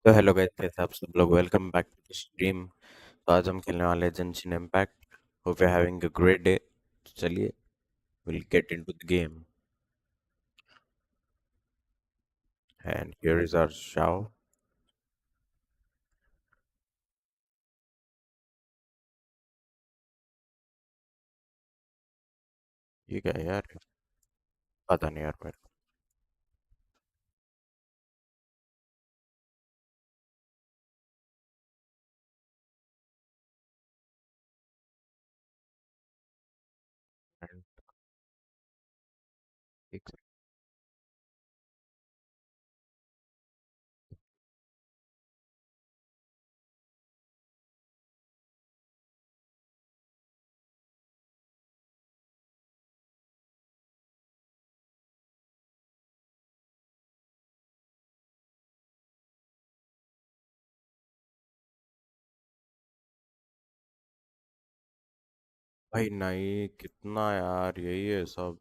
तो hello guys, कैसे आप सब लोग। Welcome back to the stream. तो आज हम खेलने वाले हैं Genshin Impact. Hope you having a great day. तो चलिए, will get into the game. And here is our Xiao. ये क्या है यार? पता नहीं यार मेरे को। एक भाई नहीं, कितना यार, यही है सब।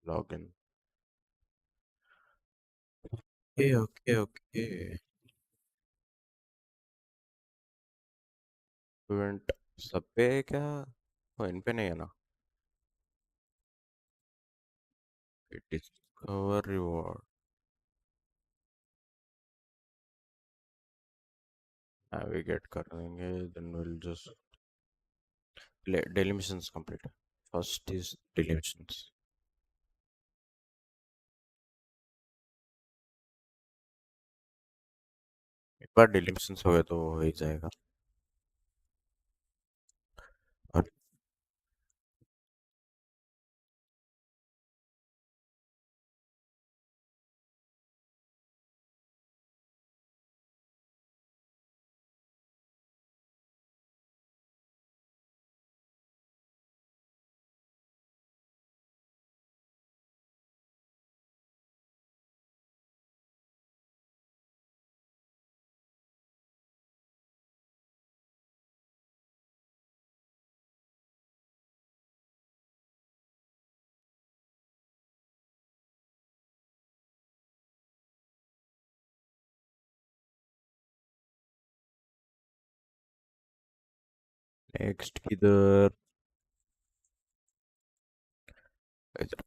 Login. Okay okay okay. Event सब पे है क्या? ओ, इन पे नहीं है ना? Discover reward. नेविगेट कर देंगे, then will just daily missions complete. First is daily missions. एक बार डेली मिशंस हो गए तो हो ही जाएगा। और नेक्स्ट किधर? इधर।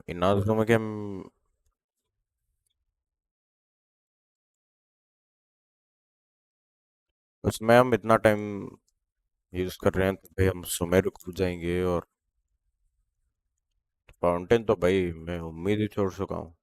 इनाज़ुमा के उसमें हम इतना टाइम यूज कर रहे हैं तो भाई हम सुमेरु खुद जाएंगे। और फाउंटेन तो भाई मैं उम्मीद ही छोड़ चुका हूँ।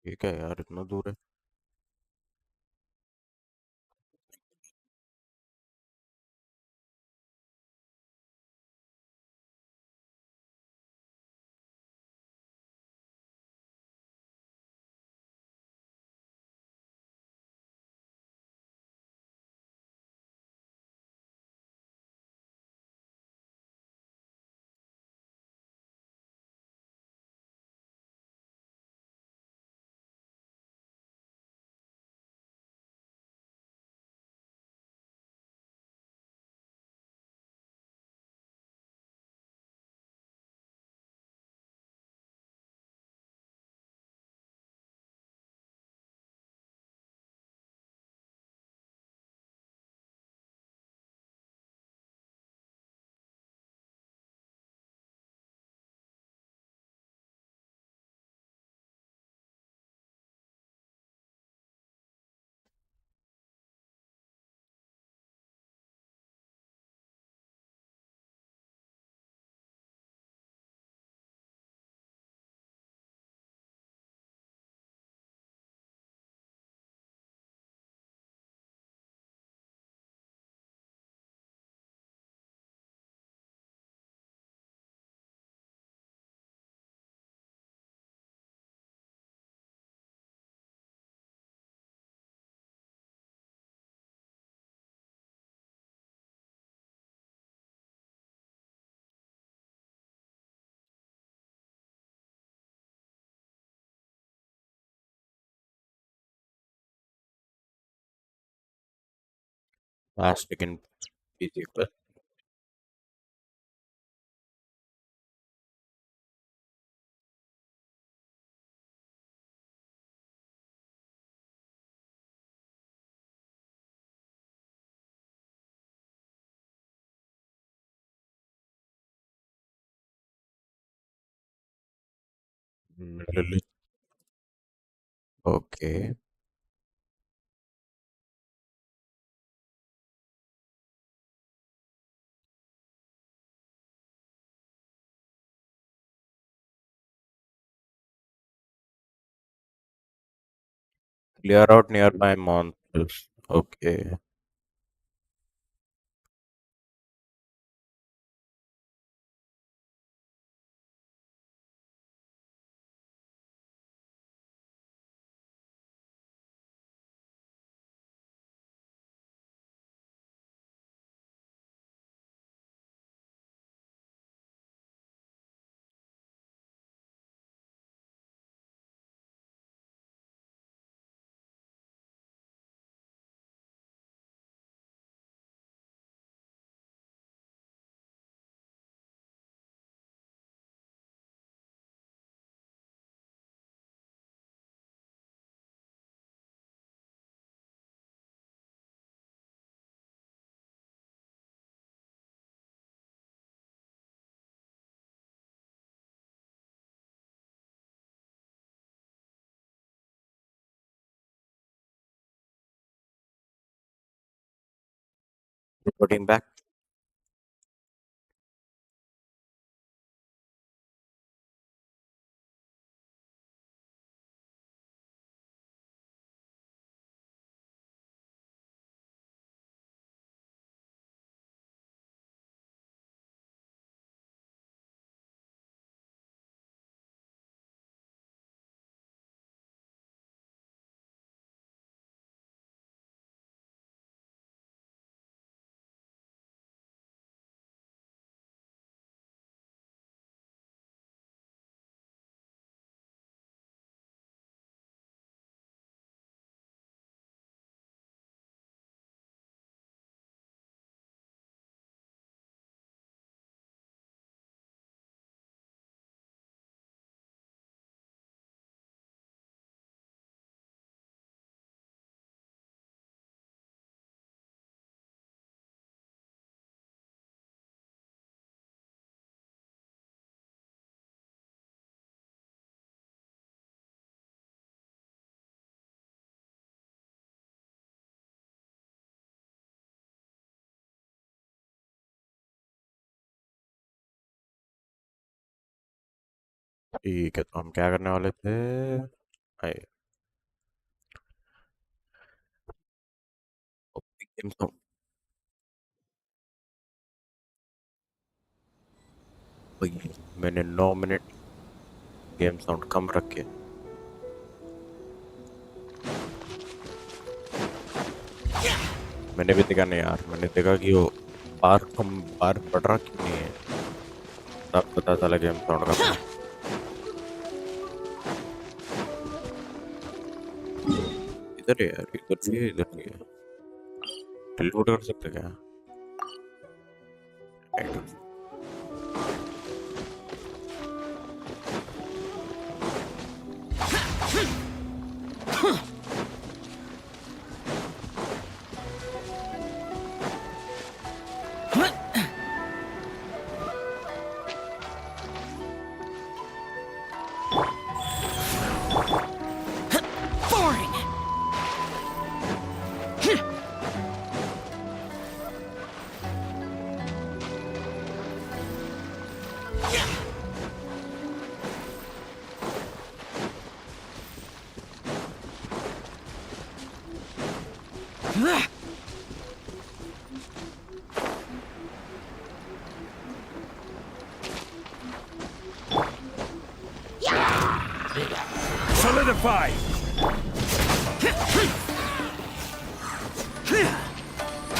ये क्या है यार, इतना दूर है? Hashtag in PC first. Lily. Okay. Clear out nearby monsters. Okay. Reporting back. ठीक है, तो हम क्या करने वाले थे? आए। गेम तो भाई, मैंने 9 मिनट गेम साउंड कम रखे। मैंने भी देखा नहीं यार, मैंने देखा कि वो बार कम बार बढ़ रहा क्यों नहीं है। तब पता चला गेम साउंड का। इधर है यार, इधर भी है, इधर भी है। टेलीपोर्ट कर सकते क्या? Right. Boring. Solidify!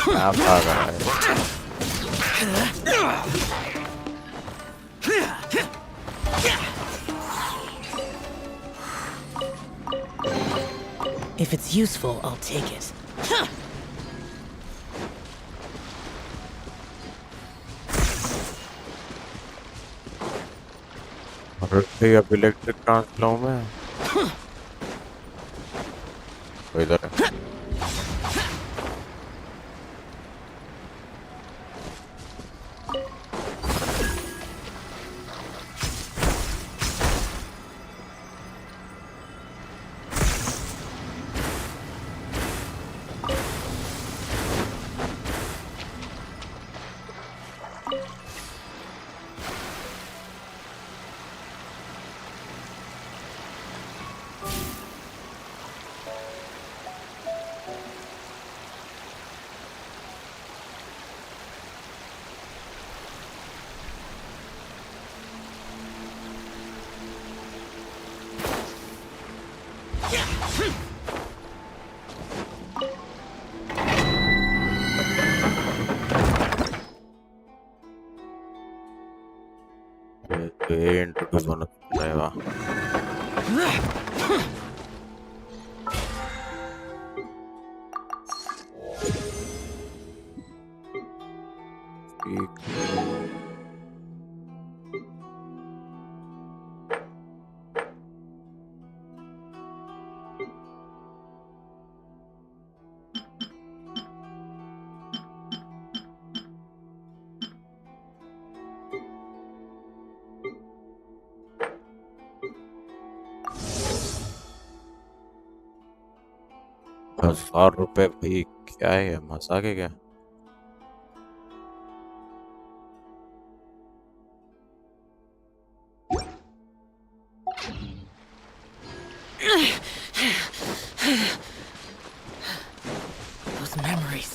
क्या भाग रहा है? If it's useful, I'll take it. अरे भाई अब इलेक्ट्रिक कहाँ से लाऊं मैं? वो इधर है। इंट्रोड्यूस होना रहेगा। ठीक। 1000 रुपए भाई, क्या है मजाक है क्या? Those memories,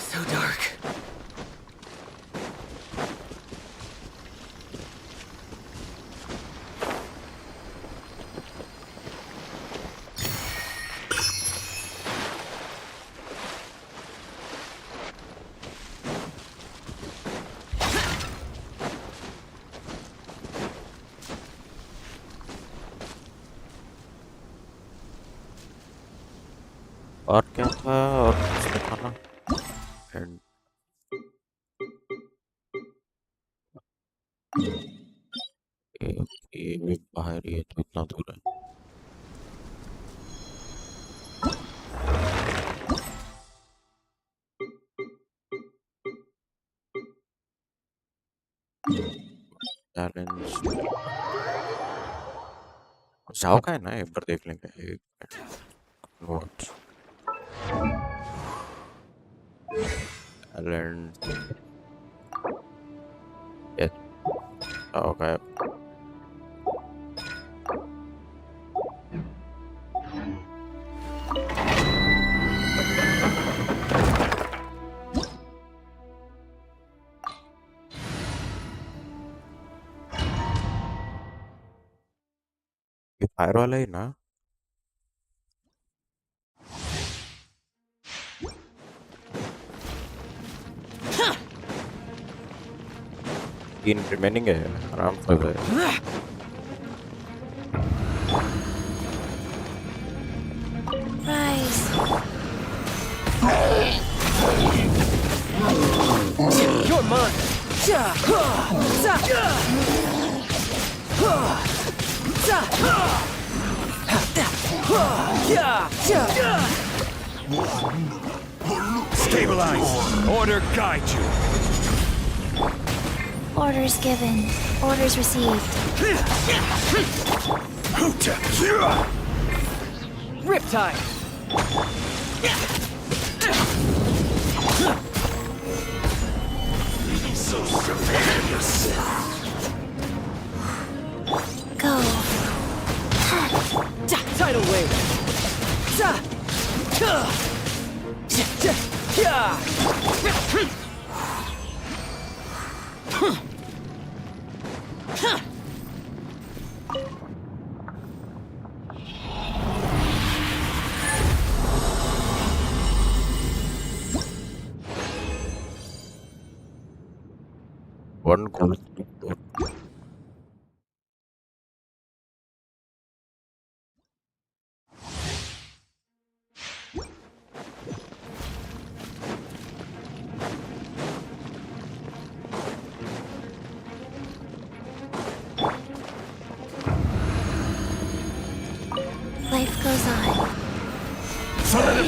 so dark. और क्या था? और कुछ नहीं था ना? एंड ये भी बाहर ही है तो इतना दूर है। चैलेंज जाओ का है ना, एक बार देख लेंगे। नोट टैलेंट, यस जाओ का है। ये फायर वाला ही ना? 3 रिमेनिंग है, आराम से हो जाएगा। Rise. You're mine. Stabilize. Order guide you. Orders given. Orders received. Riptide. So prepare yourself. Go. Tidal wave. One goal.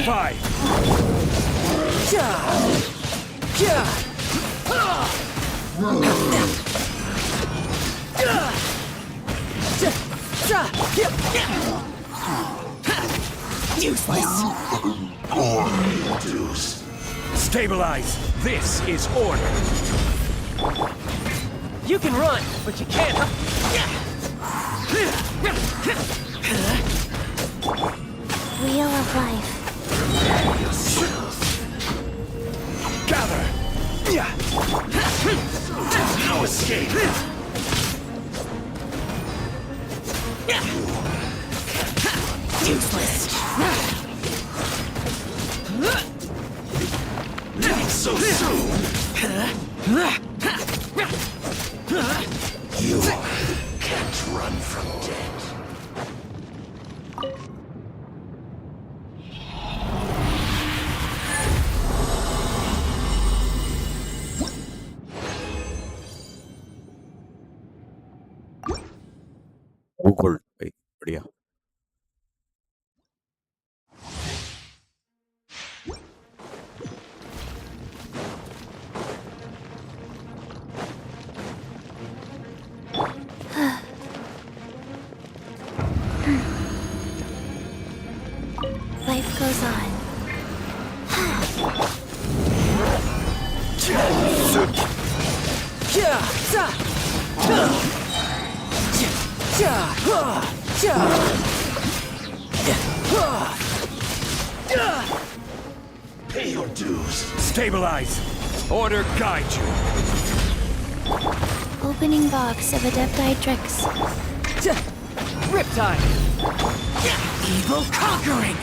Fight! Useless. Stabilize! This is order! You can run, but you can't. Wheel of life. Gather! No escape! Useless. Not so soon! You can't run from death. वो gold भाई बढ़िया. Life goes on. Pay your dues. Stabilize. Order guide you. Opening box of Adepti tricks. Riptide. Evil conquering.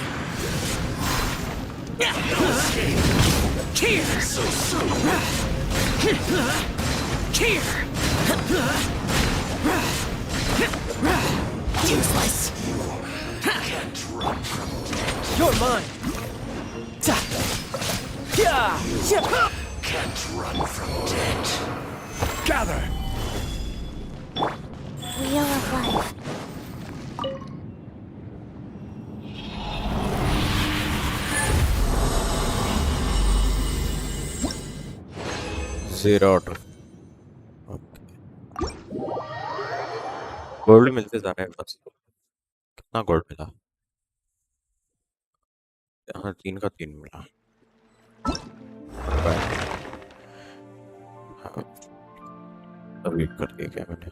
No escape. Here. So soon. Here. Useless. Can't run from death. You're mine. Can't run from death. Gather. Wheel of life. Zero order. Gold मिलते जा रहे हैं बस. कितना gold मिला? हाँ 3 का 3 मिला. हाँ रीड कर दिया क्या मैंने?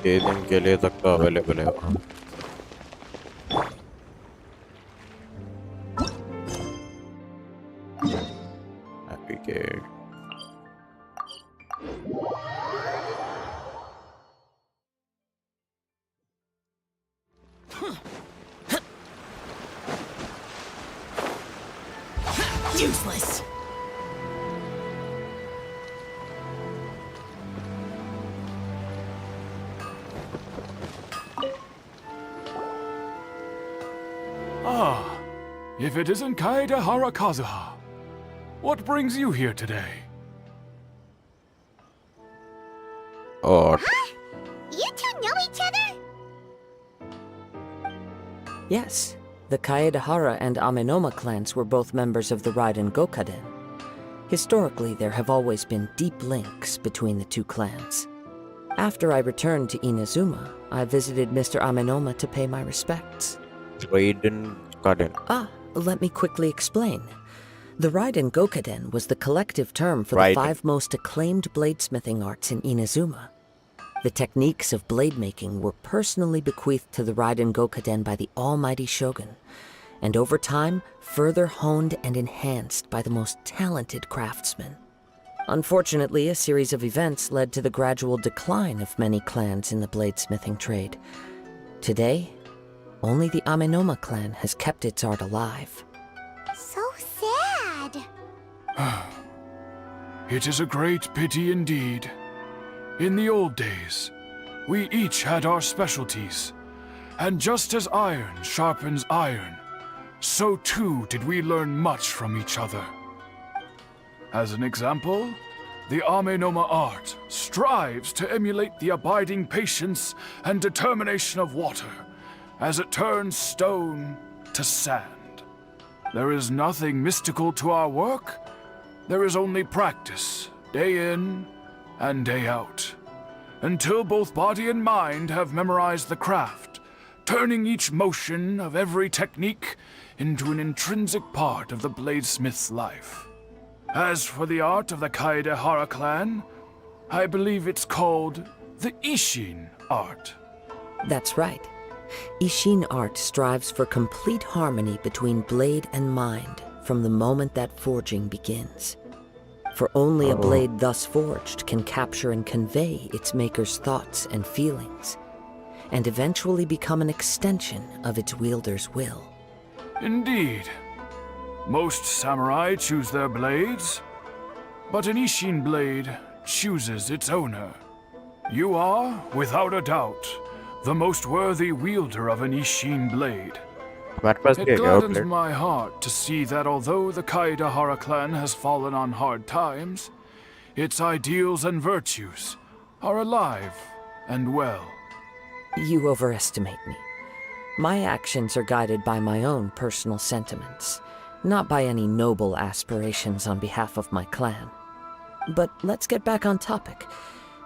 ये दिन के लिए तक तो अवेलेबल है वहाँ. हैप्पी के Useless. Ah, if it isn't Kaede Harakazuha. What brings you here today? और You two know each other? Yes, the Kaedehara and Amenoma clans were both members of the Raiden Gokaden. Historically, there have always been deep links between the two clans. After I returned to Inazuma, I visited Mr. Amenoma to pay my respects. Raiden Garden. Let me quickly explain. The Raiden Gokaden was the collective term for the Raiden. 5 most acclaimed bladesmithing arts in Inazuma. The techniques of blade making were personally bequeathed to the Raiden Gokaden by the almighty Shogun, and over time, further honed and enhanced by the most talented craftsmen. Unfortunately, a series of events led to the gradual decline of many clans in the bladesmithing trade. Today, only the Amenoma clan has kept its art alive. So sad. It is a great pity indeed. In the old days, we each had our specialties, and just as iron sharpens iron, so too did we learn much from each other. As an example, the Amenoma art strives to emulate the abiding patience and determination of water as it turns stone to sand. There is nothing mystical to our work. There is only practice, day in and day out, until both body and mind have memorized the craft, turning each motion of every technique into an intrinsic part of the bladesmith's life. As for the art of the Kaedehara clan, I believe it's called the Ishin art. That's right. Ishin art strives for complete harmony between blade and mind from the moment that forging begins. For only a blade thus forged can capture and convey its maker's thoughts and feelings, and eventually become an extension of its wielder's will. Indeed. Most samurai choose their blades, but an Ishin blade chooses its owner. You are, without a doubt, the most worthy wielder of an Ishin blade. हमारे पास It क्या gladdens क्या my heart to see that although the Kaedehara clan has fallen on hard times, its ideals and virtues are alive and well. You overestimate me. My actions are guided by my own personal sentiments, not by any noble aspirations on behalf of my clan. But let's get back on topic.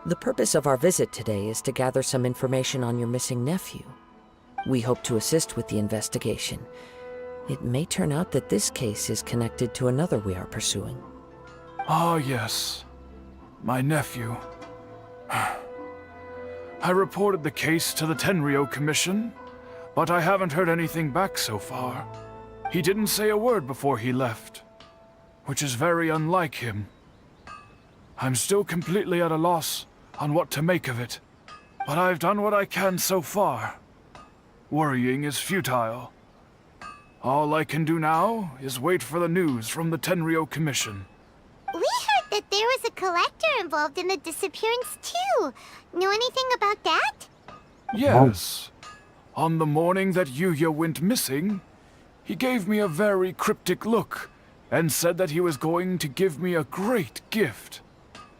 The purpose of our visit today is to gather some information on your missing nephew. We hope to assist with the investigation. It may turn out that this case is connected to another we are pursuing. Ah, yes. My nephew. I reported the case to the Tenryo Commission, but I haven't heard anything back so far. He didn't say a word before he left, which is very unlike him. I'm still completely at a loss on what to make of it, but I've done what I can so far. Worrying is futile. All I can do now is wait for the news from the Tenryo Commission. We heard that there was a collector involved in the disappearance too. Know anything about that? Yes. On the morning that Yuya went missing, he gave me a very cryptic look and said that he was going to give me a great gift.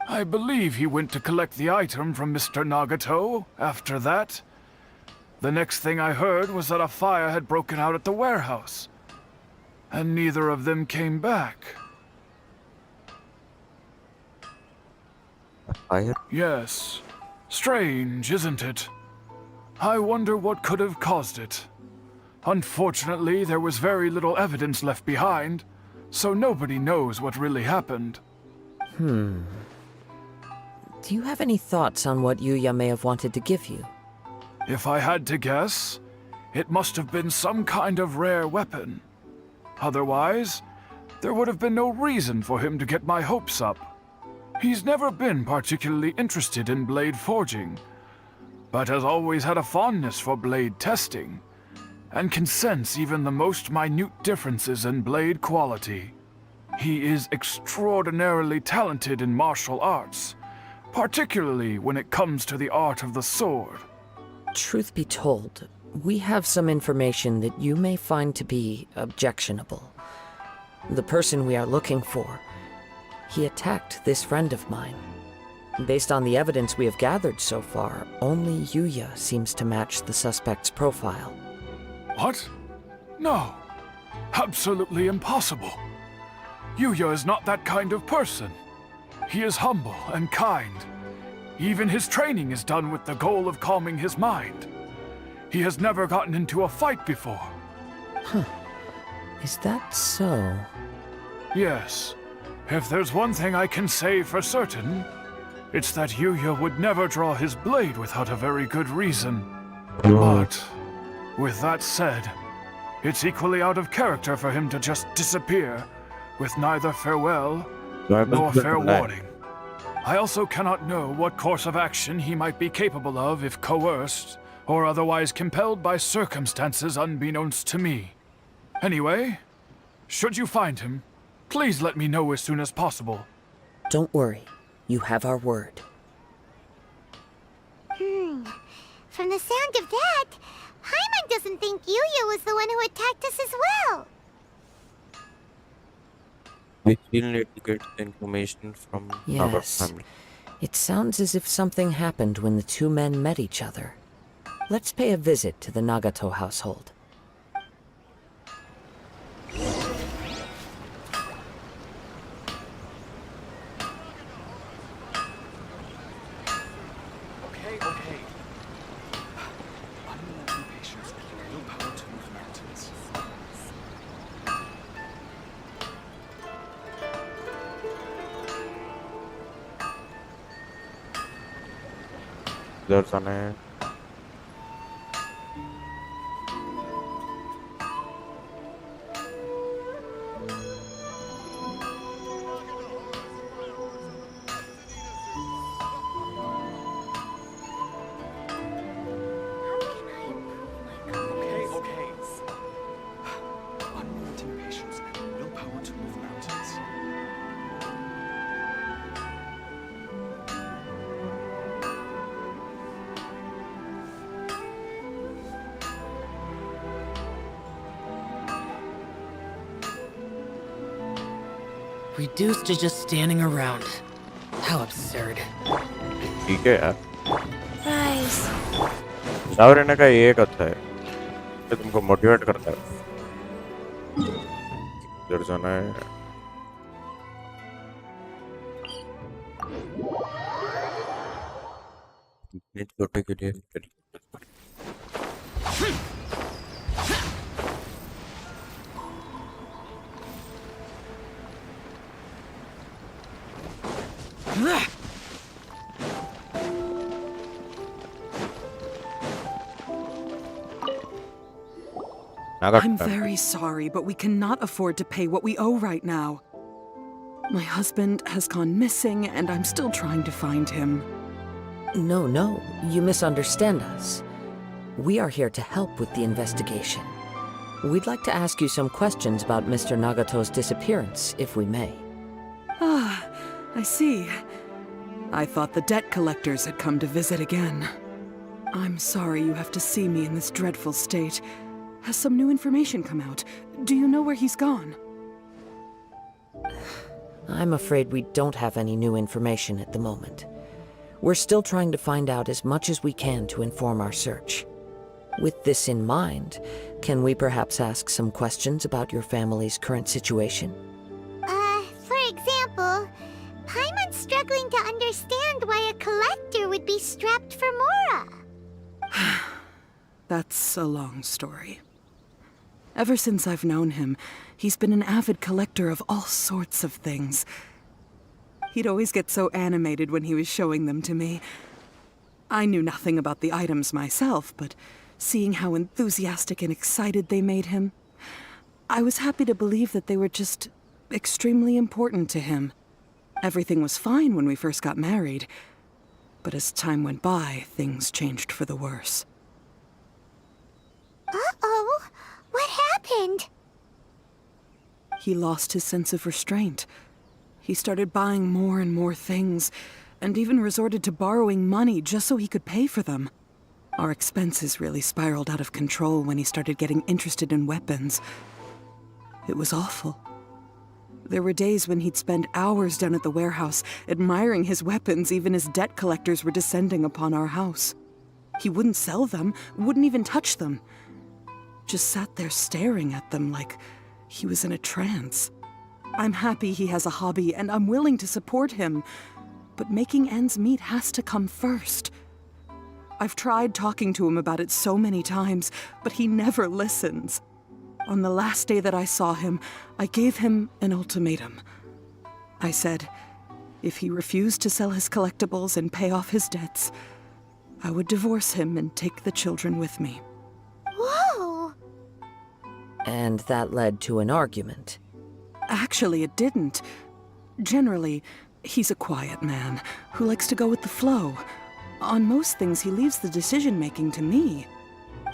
I believe he went to collect the item from Mr. Nagato after that. The next thing I heard was that a fire had broken out at the warehouse, and neither of them came back. fire? Yes. Strange, isn't it? I wonder what could have caused it. Unfortunately, there was very little evidence left behind, so nobody knows what really happened. Do you have any thoughts on what Yuya may have wanted to give you? If I had to guess, it must have been some kind of rare weapon. Otherwise, there would have been no reason for him to get my hopes up. He's never been particularly interested in blade forging, but has always had a fondness for blade testing, and can sense even the most minute differences in blade quality. He is extraordinarily talented in martial arts, particularly when it comes to the art of the sword. Truth be told, we have some information that you may find to be objectionable. The person we are looking for, he attacked this friend of mine. Based on the evidence we have gathered so far, only Yuya seems to match the suspect's profile. What? No. Absolutely impossible. Yuya is not that kind of person. He is humble and kind. Even his training is done with the goal of calming his mind. He has never gotten into a fight before. Is that so? Yes. If there's one thing I can say for certain, it's that Yuya would never draw his blade without a very good reason. But, with that said, it's equally out of character for him to just disappear, with neither farewell nor fair warning. I also cannot know what course of action he might be capable of if coerced, or otherwise compelled by circumstances unbeknownst to me. Anyway, should you find him, please let me know as soon as possible. Don't worry, you have our word. From the sound of that, Paimon doesn't think Yuya was the one who attacked us as well. We still need to get the information from Naga Yes. family. It sounds as if something happened when the two men met each other. Let's pay a visit to the Nagato household. Okay, okay. Unrelenting patience and willpower to move mountains. इधर जाना है. Okay, okay. Unrelenting patience and willpower to move mountains. Reduced to just standing around. How absurd. ठीक है यार. Rise. Shower रहने का ये एक अच्छा है. ये तुमको मोटिवेट करता है. इधर जाना है. इतने छोटे के लिए Naga I'm family. very sorry, but we cannot afford to pay what we owe right now. My husband has gone missing, and I'm still trying to find him. No, you misunderstand us. We are here to help with the investigation. We'd like to ask you some questions about Mr. Nagato's disappearance, if we may. Ah, I see. I thought the debt collectors had come to visit again. I'm sorry you have to see me in this dreadful state. Has some new information come out? Do you know where he's gone? I'm afraid we don't have any new information at the moment. We're still trying to find out as much as we can to inform our search. With this in mind, can we perhaps ask some questions about your family's current situation? For example, Paimon's struggling to understand why a collector would be strapped for Mora. That's a long story. Ever since I've known him, he's been an avid collector of all sorts of things. He'd always get so animated when he was showing them to me. I knew nothing about the items myself, but seeing how enthusiastic and excited they made him, I was happy to believe that they were just extremely important to him. Everything was fine when we first got married, but as time went by, things changed for the worse. Uh-oh. What happened? He lost his sense of restraint. He started buying more and more things, and even resorted to borrowing money just so he could pay for them. Our expenses really spiraled out of control when he started getting interested in weapons. It was awful. There were days when he'd spend hours down at the warehouse, admiring his weapons even as debt collectors were descending upon our house. He wouldn't sell them, wouldn't even touch them. Just sat there staring at them like he was in a trance. I'm happy he has a hobby, and I'm willing to support him. But making ends meet has to come first. I've tried talking to him about it so many times, but he never listens. On the last day that I saw him, I gave him an ultimatum. I said, if he refused to sell his collectibles and pay off his debts, I would divorce him and take the children with me. Whoa! And that led to an argument. Actually, it didn't. Generally, he's a quiet man who likes to go with the flow. On most things, he leaves the decision-making to me.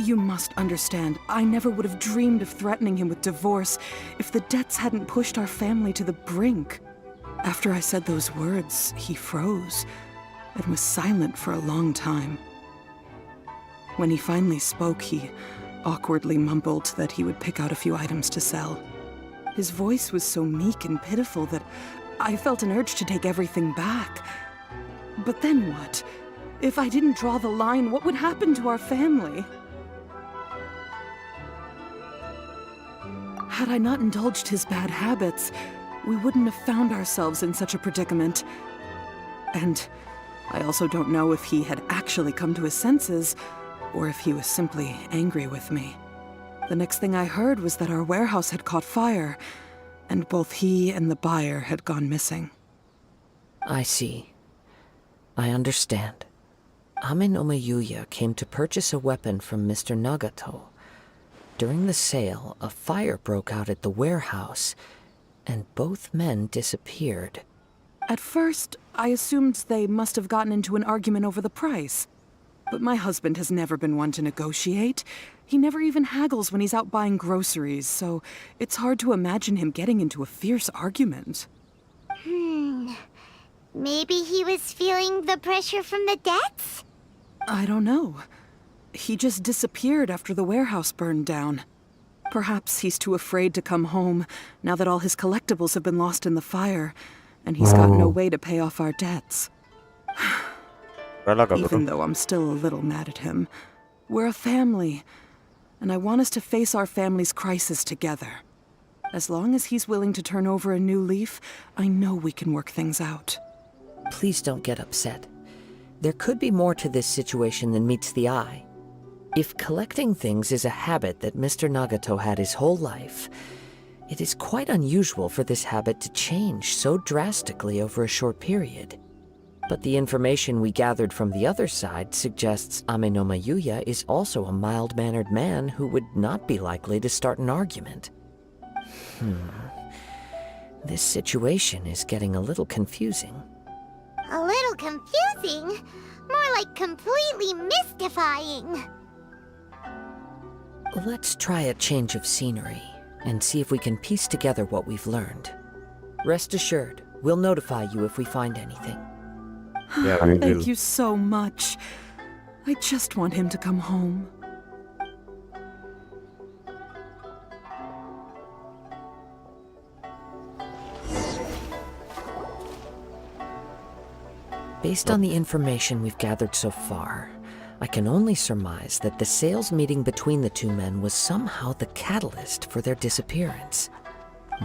You must understand, I never would have dreamed of threatening him with divorce if the debts hadn't pushed our family to the brink. After I said those words, he froze and was silent for a long time. When he finally spoke, he awkwardly mumbled that he would pick out a few items to sell. His voice was so meek and pitiful that I felt an urge to take everything back. But then what? If I didn't draw the line, what would happen to our family? Had I not indulged his bad habits, we wouldn't have found ourselves in such a predicament. And I also don't know if he had actually come to his senses, or if he was simply angry with me. The next thing I heard was that our warehouse had caught fire, and both he and the buyer had gone missing. I see. I understand. Amenoma Yuya came to purchase a weapon from Mr. Nagato. During the sale, a fire broke out at the warehouse, and both men disappeared. At first, I assumed they must have gotten into an argument over the price. But my husband has never been one to negotiate. He never even haggles when he's out buying groceries, so it's hard to imagine him getting into a fierce argument. Maybe he was feeling the pressure from the debts? I don't know. He just disappeared after the warehouse burned down. Perhaps he's too afraid to come home now that all his collectibles have been lost in the fire, and he's got no way to pay off our debts. Even though I'm still a little mad at him, we're a family, and I want us to face our family's crisis together. As long as he's willing to turn over a new leaf, I know we can work things out. Please don't get upset. There could be more to this situation than meets the eye. If collecting things is a habit that Mr. Nagato had his whole life, it is quite unusual for this habit to change so drastically over a short period. But the information we gathered from the other side suggests Amenoma Yuya is also a mild-mannered man who would not be likely to start an argument. This situation is getting a little confusing. A little confusing? More like completely mystifying. Let's try a change of scenery and see if we can piece together what we've learned. Rest assured, we'll notify you if we find anything. Yeah, we will. Thank you so much. I just want him to come home. Based on the information we've gathered so far, I can only surmise that the sales meeting between the two men was somehow the catalyst for their disappearance.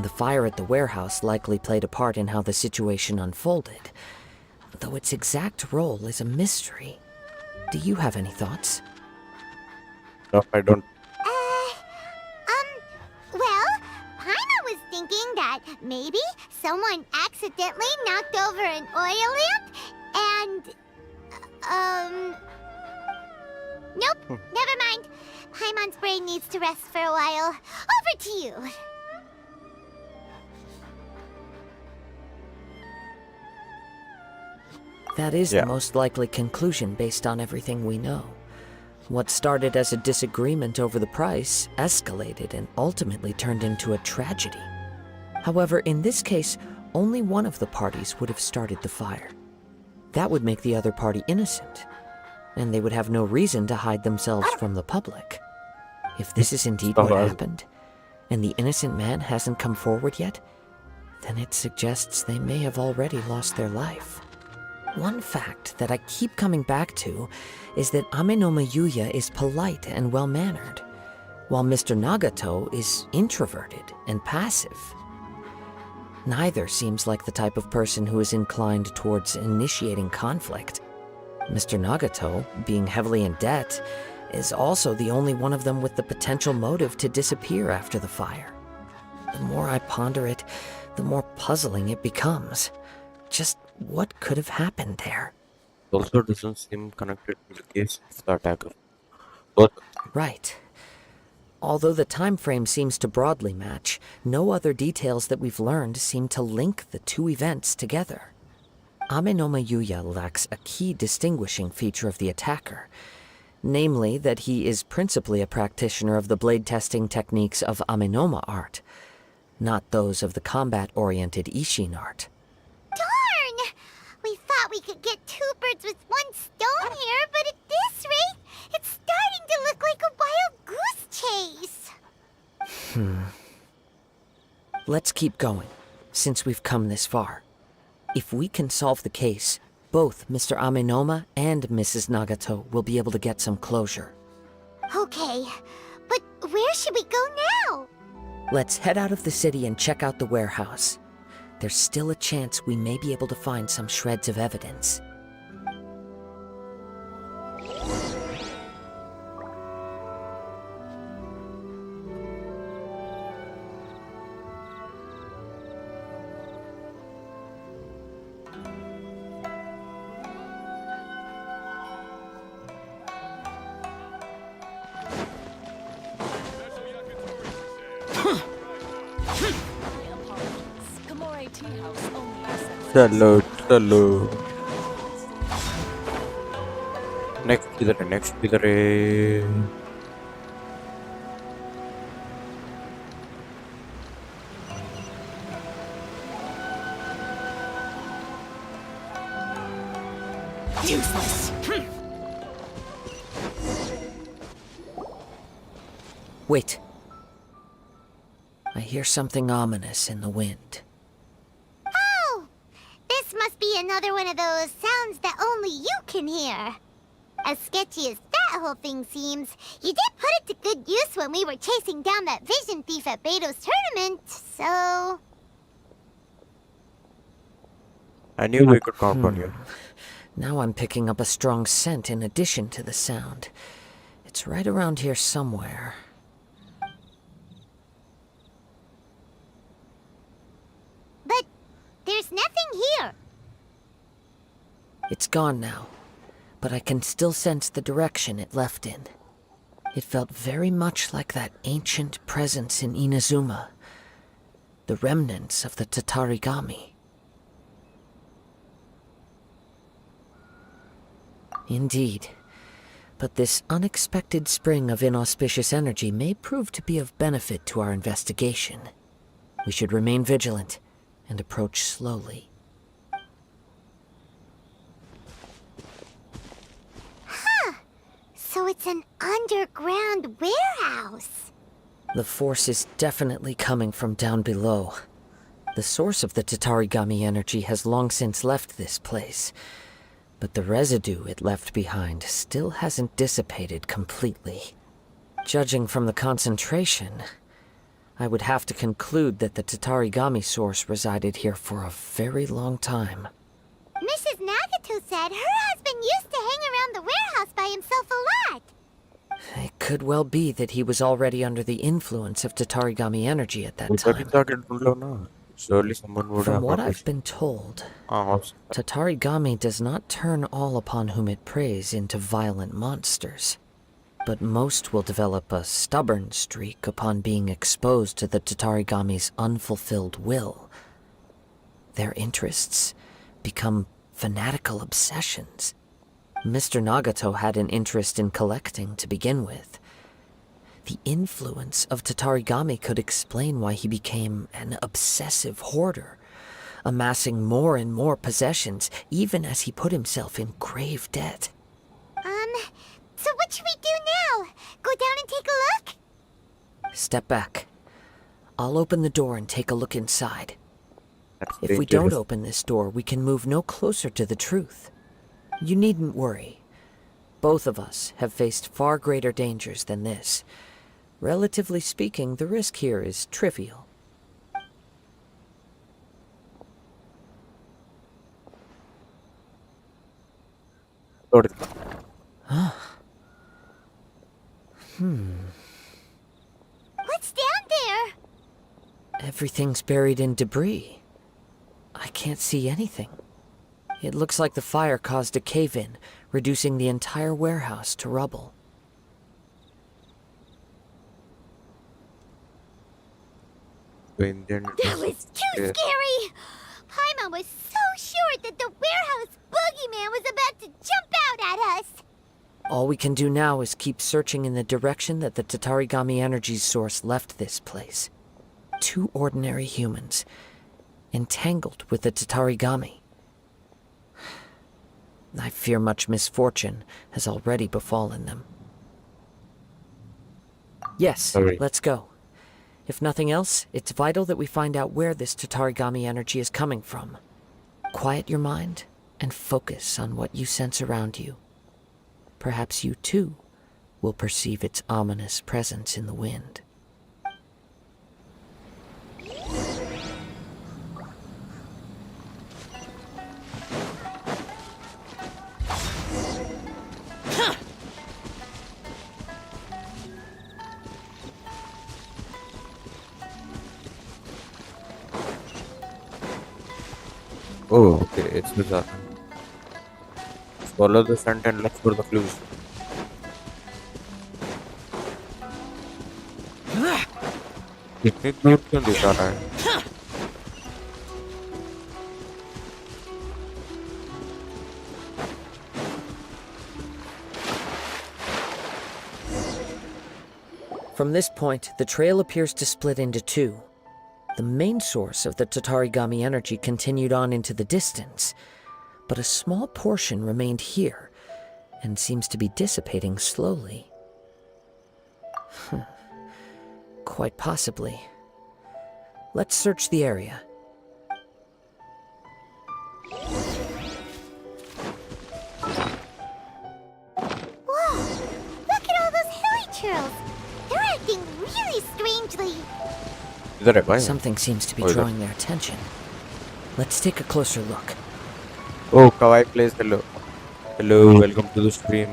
The fire at the warehouse likely played a part in how the situation unfolded, though its exact role is a mystery. Do you have any thoughts? No, I don't. Well, Paimon was thinking that maybe someone accidentally knocked over an oil lamp and, nope, never mind. Paimon's brain needs to rest for a while. Over to you. That is Yeah. the most likely conclusion based on everything we know. What started as a disagreement over the price escalated and ultimately turned into a tragedy. However, in this case, only one of the parties would have started the fire. That would make the other party innocent, and they would have no reason to hide themselves from the public. If this is indeed what happened, and the innocent man hasn't come forward yet, then it suggests they may have already lost their life. One fact that I keep coming back to is that Amenoma Yuya is polite and well-mannered, while Mr. Nagato is introverted and passive. Neither seems like the type of person who is inclined towards initiating conflict. Mr. Nagato, being heavily in debt, is also the only one of them with the potential motive to disappear after the fire. The more I ponder it, the more puzzling it becomes. Just what could have happened there? Also doesn't seem connected to the case of the attacker. Both. Right. Although the time frame seems to broadly match, no other details that we've learned seem to link the two events together. Amenoma Yuya lacks a key distinguishing feature of the attacker, namely that he is principally a practitioner of the blade testing techniques of Amenoma art, not those of the combat-oriented Ishin art. Darn! We thought we could get two birds with one stone here, but at this rate, it's starting to look like a wild goose chase. Let's keep going, since we've come this far. If we can solve the case, both Mr. Amenoma and Mrs. Nagato will be able to get some closure. Okay, but where should we go now? Let's head out of the city and check out the warehouse. There's still a chance we may be able to find some shreds of evidence. चलो चलो next किधर है Useless. Wait. I hear something ominous in the wind. Oh! This must be another one of those sounds that only you can hear. As sketchy as that whole thing seems, you did put it to good use when we were chasing down that vision thief at Beto's tournament, so... I knew we could count on you. Now I'm picking up a strong scent in addition to the sound. It's right around here somewhere. But there's nothing here. It's gone now, but I can still sense the direction it left in. It felt very much like that ancient presence in Inazuma, the remnants of the Tatarigami. Indeed. But this unexpected spring of inauspicious energy may prove to be of benefit to our investigation. We should remain vigilant and approach slowly. So it's an underground warehouse. The force is definitely coming from down below. The source of the Tatarigami energy has long since left this place, but the residue it left behind still hasn't dissipated completely. Judging from the concentration, I would have to conclude that the Tatarigami source resided here for a very long time. Mrs. Nagato said her husband used to hang around the warehouse by himself a lot. It could well be that he was already under the influence of Tatarigami energy at that time. Surely someone would From have what I've noticed. been told, हाँ, Tatarigami does not turn all upon whom it preys into violent monsters, but most will develop a stubborn streak upon being exposed to the Tatarigami's unfulfilled will. Their interests become fanatical obsessions. Mr. Nagato had an interest in collecting to begin with. The influence of Tatarigami could explain why he became an obsessive hoarder, amassing more and more possessions even as he put himself in grave debt. So what should we do now? Go down and take a look? Step back. I'll open the door and take a look inside. That's If we don't dangerous. open this door, we can move no closer to the truth. You needn't worry. Both of us have faced far greater dangers than this. Relatively speaking, the risk here is trivial. Lord, What's down there? Everything's buried in debris. I can't see anything. It looks like the fire caused a cave-in, reducing the entire warehouse to rubble. That was too scary! Paimon was so sure that the warehouse boogeyman was about to jump out at us! All we can do now is keep searching in the direction that the Tatarigami energy source left this place. Two ordinary humans, entangled with the Tatarigami. I fear much misfortune has already befallen them. Yes, Sorry. let's go. If nothing else, it's vital that we find out where this Tatarigami energy is coming from. Quiet your mind and focus on what you sense around you. Perhaps you too will perceive its ominous presence in the wind. Oh, okay, it's bizarre. Follow the scent and look for the clues. इतनी दूर क्यों दिखा रहा है? From this point, the trail appears to split into two. The main source of the Tatarigami energy continued on into the distance, but a small portion remained here and seems to be dissipating slowly. Quite possibly. Let's search the area. Whoa! Look at all those hilly churls! They're acting really strangely. इधर है भाई. Something seems to be Oh, drawing their attention. Let's take a closer look. Oh, Kawaii plays. Hello. Hello, welcome to the stream.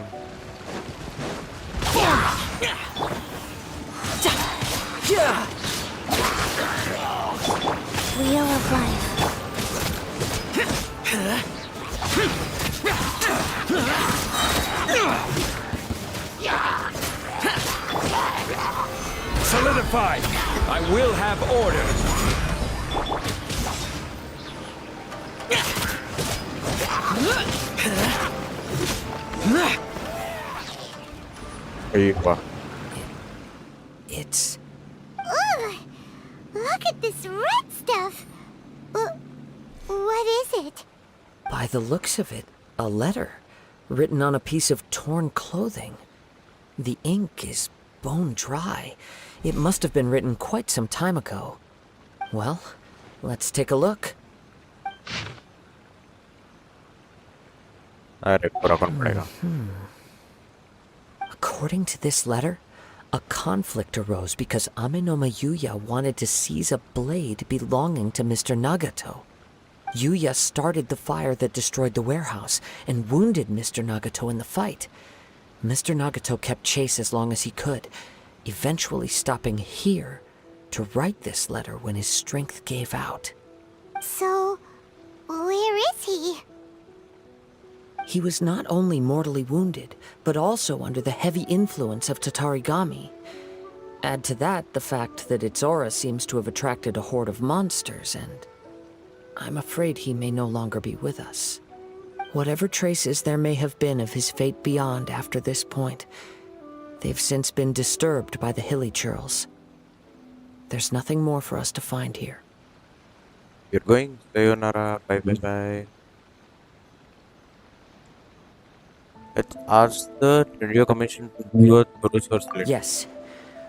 Wheel of life. Solidify! I will have order. Hey, wow. It's... Ugh! Look at this red stuff. What is it? By the looks of it, a letter written on a piece of torn clothing. The ink is bone dry. It must have been written quite some time ago. Well, let's take a look. अरे पूरा कौन पड़ेगा? According to this letter, a conflict arose because Amenoma Yuya wanted to seize a blade belonging to Mr. Nagato. Yuya started the fire that destroyed the warehouse and wounded Mr. Nagato in the fight. Mr. Nagato kept chase as long as he could, eventually stopping here to write this letter when his strength gave out. So, where is he? He was not only mortally wounded, but also under the heavy influence of Tatarigami. Add to that the fact that its aura seems to have attracted a horde of monsters, and I'm afraid he may no longer be with us. Whatever traces there may have been of his fate beyond after this point, they've since been disturbed by the hilly churls. There's nothing more for us to find here. You're going? Sayonara. Bye bye bye. Let's ask the radio commission to do a thorough search later. Yes.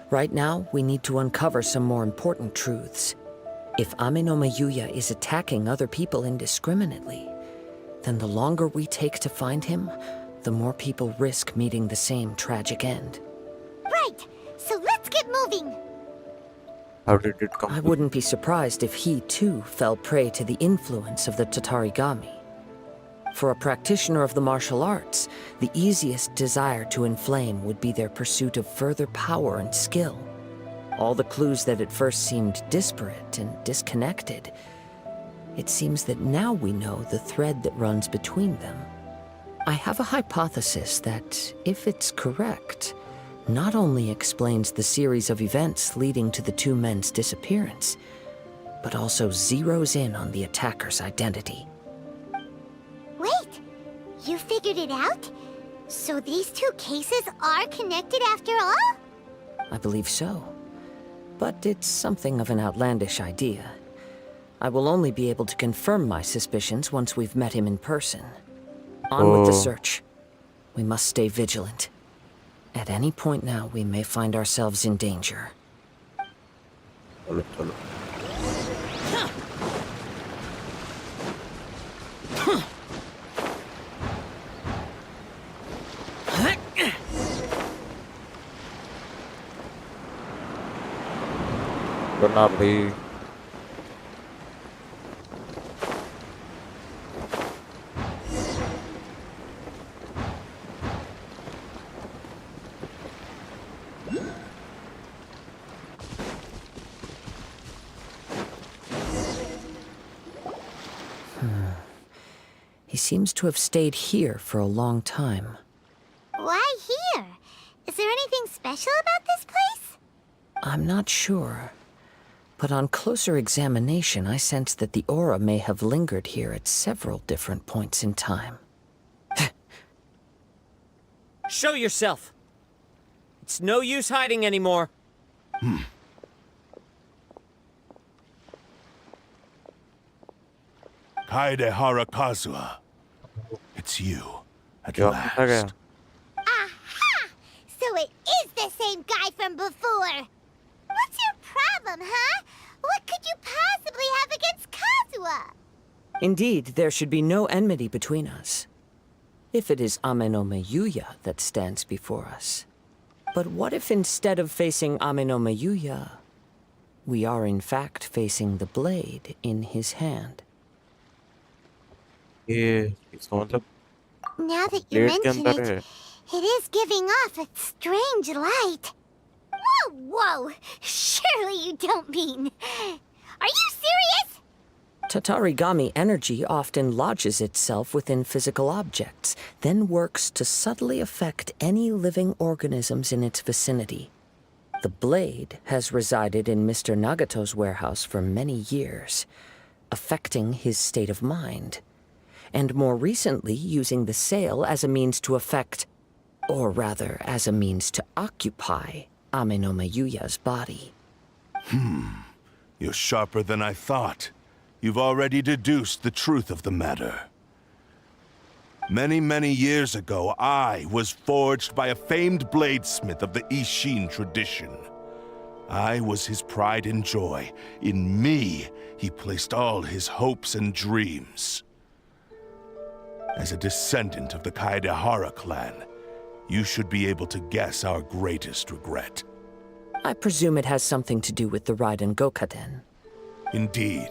Right now, we need to uncover some more important truths. If Amenoma Yuya is attacking other people indiscriminately, then the longer we take to find him, the more people risk meeting the same tragic end. Right! So let's get moving! How did it come? I wouldn't be surprised if he, too, fell prey to the influence of the Tatarigami. For a practitioner of the martial arts, the easiest desire to inflame would be their pursuit of further power and skill. All the clues that at first seemed disparate and disconnected, it seems that now we know the thread that runs between them. I have a hypothesis that, if it's correct, not only explains the series of events leading to the two men's disappearance, but also zeroes in on the attacker's identity. Wait! You figured it out? So these two cases are connected after all? I believe so. But it's something of an outlandish idea. I will only be able to confirm my suspicions once we've met him in person. On with the search. We must stay vigilant. At any point now, we may find ourselves in danger. चलो चलो। वरना भाई He seems to have stayed here for a long time. Why here? Is there anything special about this place? I'm not sure. But on closer examination, I sense that the aura may have lingered here at several different points in time. Show yourself! It's no use hiding anymore. Kaede Harakazua. It's you, at जवाब कितना गया? last. Aha! So it is the same guy from before. What's your problem, huh? What could you possibly have against Kazuha? Indeed, there should be no enmity between us. If it is Amenome Yuya that stands before us. But what if instead of facing Amenome Yuya, we are in fact facing the blade in his hand? ये इसका मतलब Now that you plate के mention अंदर it, है। it is giving off a strange light. Whoa, whoa! Surely you don't mean... Are you serious? Tatarigami energy often lodges itself within physical objects, then works to subtly affect any living organisms in its vicinity. The blade has resided in Mr. Nagato's warehouse for many years, affecting his state of mind, and more recently using the sale as a means to affect, or rather as a means to occupy, Amenome Yuya's body. You're sharper than I thought. You've already deduced the truth of the matter. Many, many years ago, I was forged by a famed bladesmith of the Ishin tradition. I was his pride and joy. In me, he placed all his hopes and dreams. As a descendant of the Kaedehara clan, you should be able to guess our greatest regret. I presume it has something to do with the Raiden Gokaden. Indeed.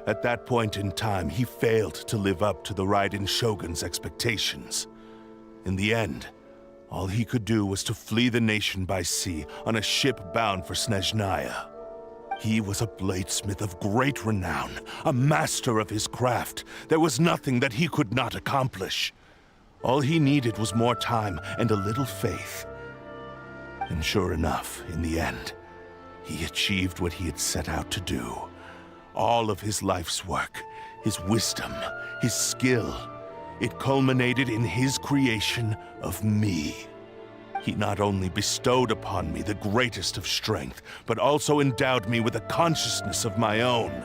At that point in time, he failed to live up to the Raiden Shogun's expectations. In the end, all he could do was to flee the nation by sea on a ship bound for Snezhnaya. He was a bladesmith of great renown, a master of his craft. There was nothing that he could not accomplish. All he needed was more time and a little faith. And sure enough, in the end, he achieved what he had set out to do. All of his life's work, his wisdom, his skill, it culminated in his creation of me. He not only bestowed upon me the greatest of strength, but also endowed me with a consciousness of my own.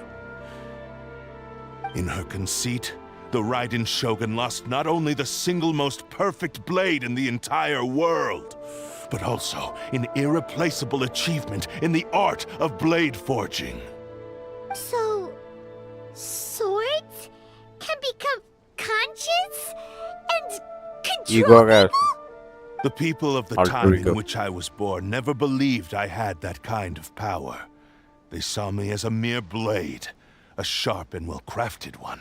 In her conceit, the Raiden Shogun lost not only the single most perfect blade in the entire world, but also an irreplaceable achievement in the art of blade forging. So... swords can become conscious and ego control का people? The people of the Alter time ego. in which I was born never believed I had that kind of power. They saw me as a mere blade, a sharp and well-crafted one,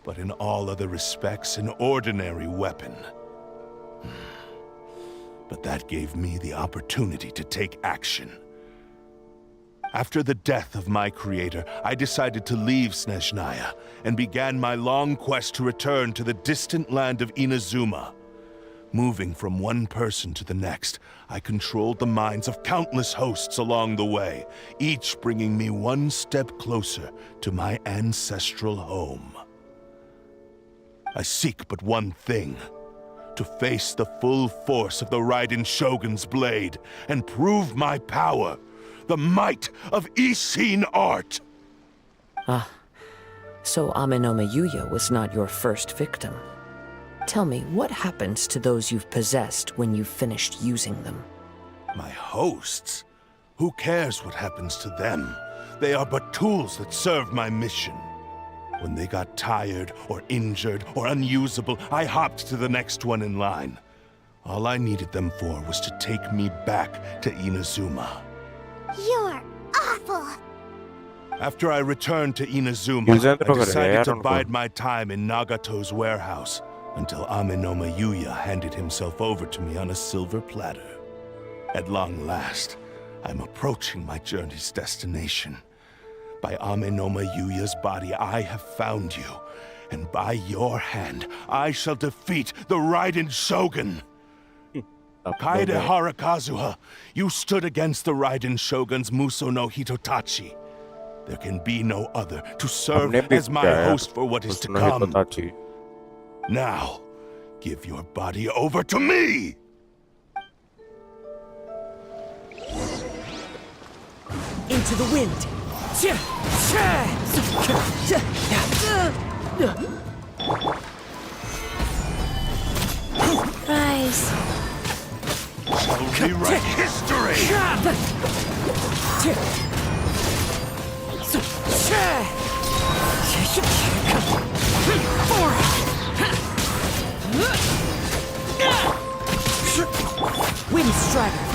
but in all other respects an ordinary weapon. But that gave me the opportunity to take action. After the death of my creator, I decided to leave Snezhnaya and began my long quest to return to the distant land of Inazuma. Moving from one person to the next, I controlled the minds of countless hosts along the way, each bringing me one step closer to my ancestral home. I seek but one thing: to face the full force of the Raiden Shogun's blade and prove my power, the might of Ishin art. So Amenome Yuya was not your first victim. Tell me, what happens to those you've possessed when you've finished using them? My hosts? Who cares what happens to them? They are but tools that serve my mission. When they got tired, or injured, or unusable, I hopped to the next one in line. All I needed them for was to take me back to Inazuma. You're awful. After I returned to Inazuma, Yüzden de I bakar ya, decided yer to onu bide koy. my time in Nagato's warehouse until Amenoma Yuya handed himself over to me on a silver platter. At long last, I'm approaching my journey's destination. By Amenoma Yuya's body, I have found you, and by your hand, I shall defeat the Raiden Shogun. Kaede Harakazuha, you stood against the Raiden Shogun's Muso no Hitotachi. There can be no other to serve हमने भी as my किया यार, host for what is to उसको नहीं come. पता थी. Now, give your body over to me! Into the wind! Rise. Shall rewrite history! Wind Strider!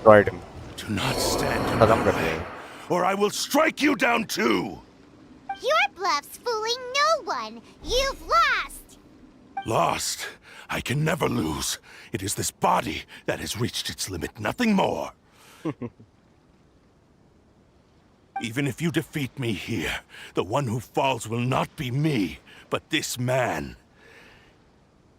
Tried him. Do not stand in खत्म my कर way, दिया. or I will strike you down too! Your bluff's fooling no one. You've lost. Lost? I can never lose. It is this body that has reached its limit, nothing more. Even if you defeat me here, the one who falls will not be me, but this man.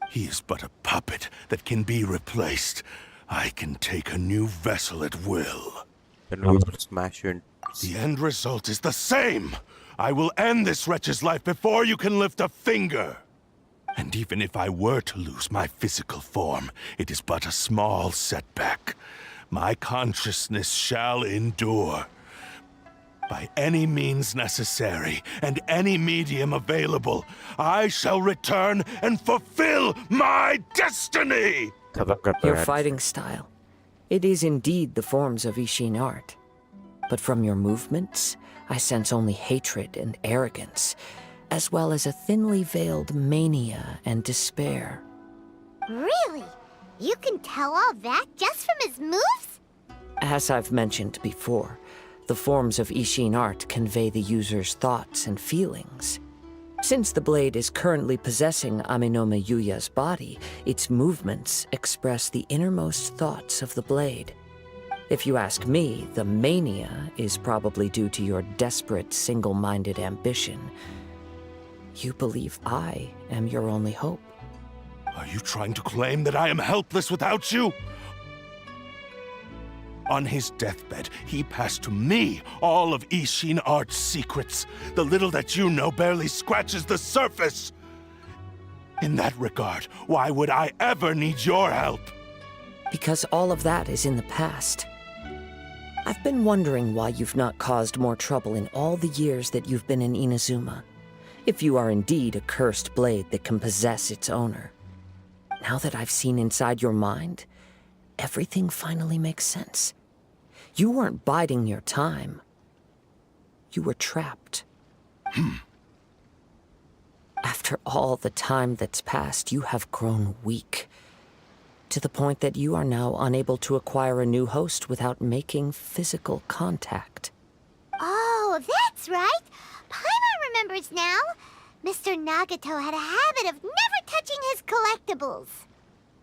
He is but a puppet that can be replaced. I can take a new vessel at will. Then we will smash you in. The end result is the same! I will end this wretch's life before you can lift a finger! And even if I were to lose my physical form, it is but a small setback. My consciousness shall endure. By any means necessary, and any medium available, I shall return and fulfill my destiny! खत्म करता Your है. fighting style. It is indeed the forms of Ishin art. But from your movements, I sense only hatred and arrogance, as well as a thinly veiled mania and despair. Really? You can tell all that just from his moves? As I've mentioned before, the forms of Ishin art convey the user's thoughts and feelings. Since the blade is currently possessing Amenoma Yuya's body, its movements express the innermost thoughts of the blade. If you ask me, the mania is probably due to your desperate, single-minded ambition. You believe I am your only hope. Are you trying to claim that I am helpless without you? On his deathbed, he passed to me all of Ishin Art's secrets. The little that you know barely scratches the surface. In that regard, why would I ever need your help? Because all of that is in the past. I've been wondering why you've not caused more trouble in all the years that you've been in Inazuma. If you are indeed a cursed blade that can possess its owner. Now that I've seen inside your mind, everything finally makes sense. You weren't biding your time. You were trapped. After all the time that's passed, you have grown weak. To the point that you are now unable to acquire a new host without making physical contact. Oh, that's right. Paimon remembers now. Mr. Nagato had a habit of never touching his collectibles.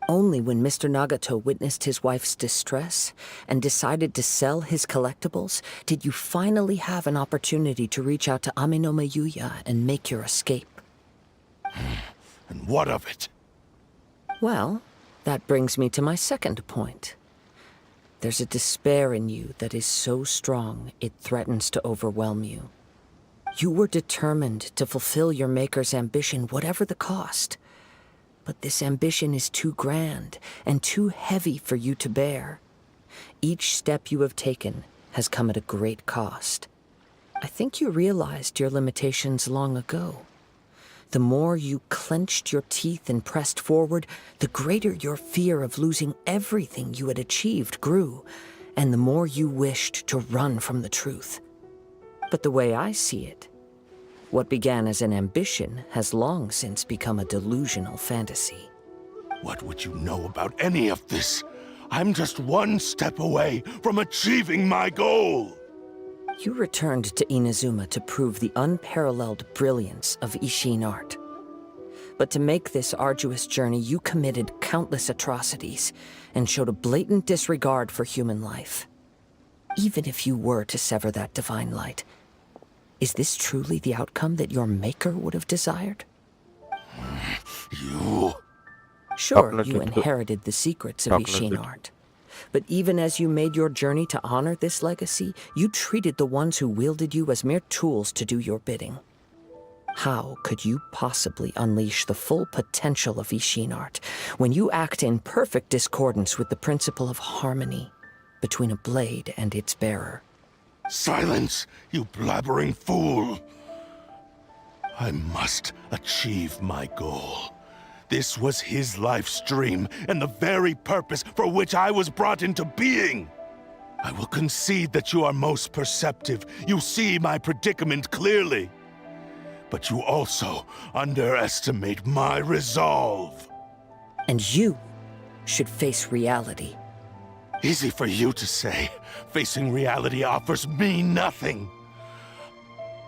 Only when Mr. Nagato witnessed his wife's distress and decided to sell his collectibles did you finally have an opportunity to reach out to Amenoma Yuya and make your escape. And what of it? Well, that brings me to my second point. There's a despair in you that is so strong it threatens to overwhelm you. You were determined to fulfill your maker's ambition whatever the cost. But this ambition is too grand and too heavy for you to bear. Each step you have taken has come at a great cost. I think you realized your limitations long ago. The more you clenched your teeth and pressed forward, the greater your fear of losing everything you had achieved grew, and the more you wished to run from the truth. But the way I see it, what began as an ambition has long since become a delusional fantasy. What would you know about any of this? I'm just one step away from achieving my goal! You returned to Inazuma to prove the unparalleled brilliance of Ishin art. But to make this arduous journey, you committed countless atrocities and showed a blatant disregard for human life. Even if you were to sever that divine light, is this truly the outcome that your maker would have desired? You... Sure, you inherited the secrets of Ishin art. But even as you made your journey to honor this legacy, you treated the ones who wielded you as mere tools to do your bidding. How could you possibly unleash the full potential of Ishin art when you act in perfect discordance with the principle of harmony between a blade and its bearer? Silence, you blabbering fool! I must achieve my goal. This was his life's dream, and the very purpose for which I was brought into being. I will concede that you are most perceptive. You see my predicament clearly. But you also underestimate my resolve. And you should face reality. Easy for you to say. Facing reality offers me nothing.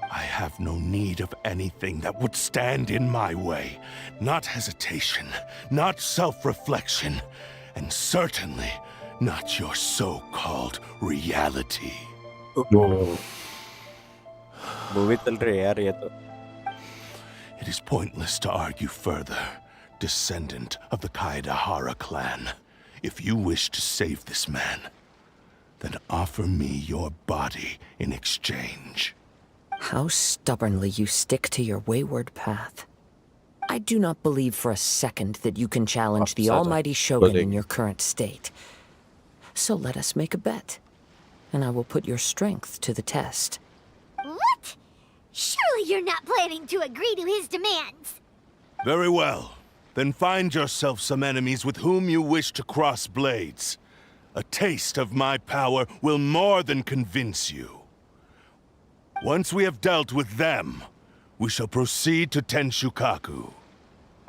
I have no need of anything that would stand in my way. Not hesitation, not self-reflection, and certainly not your so-called reality. Movie चल रही है यार ये तो. It is pointless to argue further, descendant of the Kaedahara clan. If you wish to save this man, then offer me your body in exchange. How stubbornly you stick to your wayward path. I do not believe for a second that you can challenge the almighty Shogun in your current state. So let us make a bet, and I will put your strength to the test. What? Surely you're not planning to agree to his demands. Very well. Then find yourself some enemies with whom you wish to cross blades. A taste of my power will more than convince you. Once we have dealt with them, we shall proceed to Tenshukaku.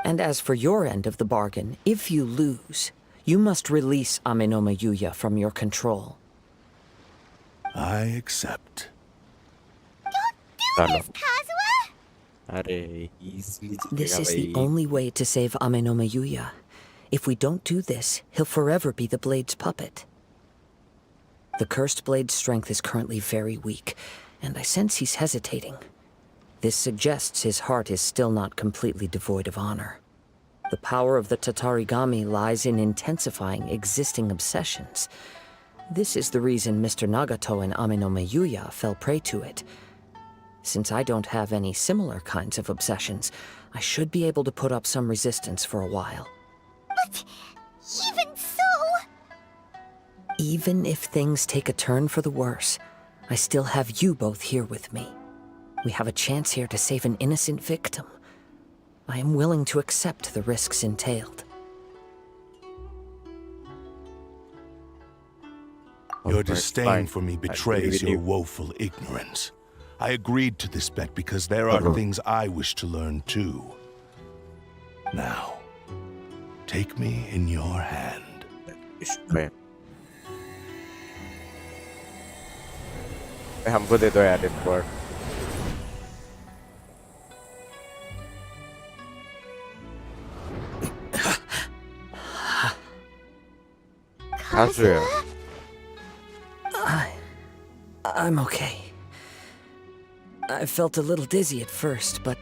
And as for your end of the bargain, if you lose, you must release Amenoma Yuya from your control. I accept. Don't do this, Kazuha! अरे easily This जीतेगा is the भाई. only way to save Amenoma Yuya. If we don't do this, he'll forever be the Blade's puppet. The Cursed Blade's strength is currently very weak, and I sense he's hesitating. This suggests his heart is still not completely devoid of honor. The power of the Tatarigami lies in intensifying existing obsessions. This is the reason Mr. Nagato and Amenoma Yuya fell prey to it. Since I don't have any similar kinds of obsessions, I should be able to put up some resistance for a while. But even so... Even if things take a turn for the worse, I still have you both here with me. We have a chance here to save an innocent victim. I am willing to accept the risks entailed. Your Alright, disdain fine. for me I agree betrays with your you. woeful ignorance. I agreed to this bet because there are things I wish to learn too. Now, take me in your hand. You should try. हमको दे दो यार एक बार. Kazuya. I'm okay. I felt a little dizzy at first, but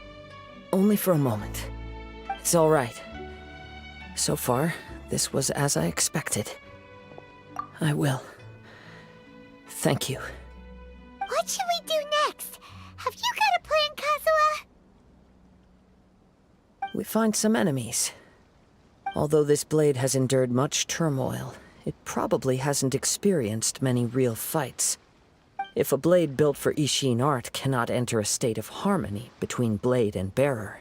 only for a moment. It's all right. So far, this was as I expected. I will. Thank you. What should we do next? Have you got a plan, Kazuha? We find some enemies. Although this blade has endured much turmoil, it probably hasn't experienced many real fights. If a blade built for Ishin art cannot enter a state of harmony between blade and bearer,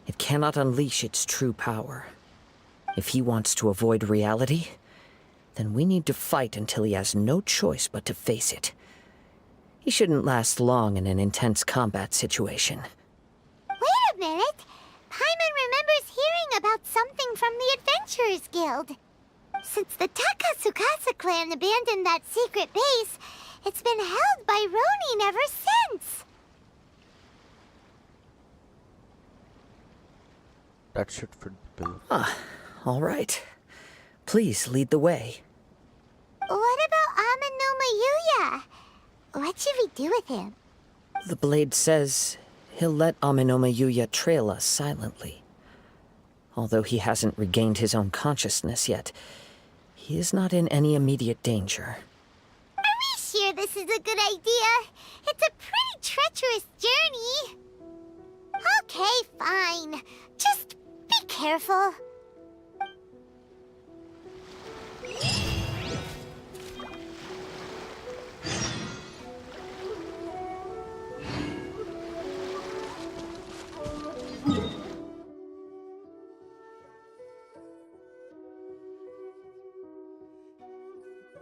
It cannot unleash its true power. If he wants to avoid reality, then we need to fight until he has no choice but to face it. He shouldn't last long in an intense combat situation. Wait a minute! Paimon remembers hearing about something from the Adventurers Guild. Since the Takasukasa clan abandoned that secret base, it's been held by Ronin ever since. That should fit the bill. All right. Please lead the way. What about Amanoma Yuya? What should we do with him? The blade says he'll let Aminoma Yuya trail us silently. Although he hasn't regained his own consciousness yet, he is not in any immediate danger. Are we sure this is a good idea? It's a pretty treacherous journey. Okay, fine. Just be careful.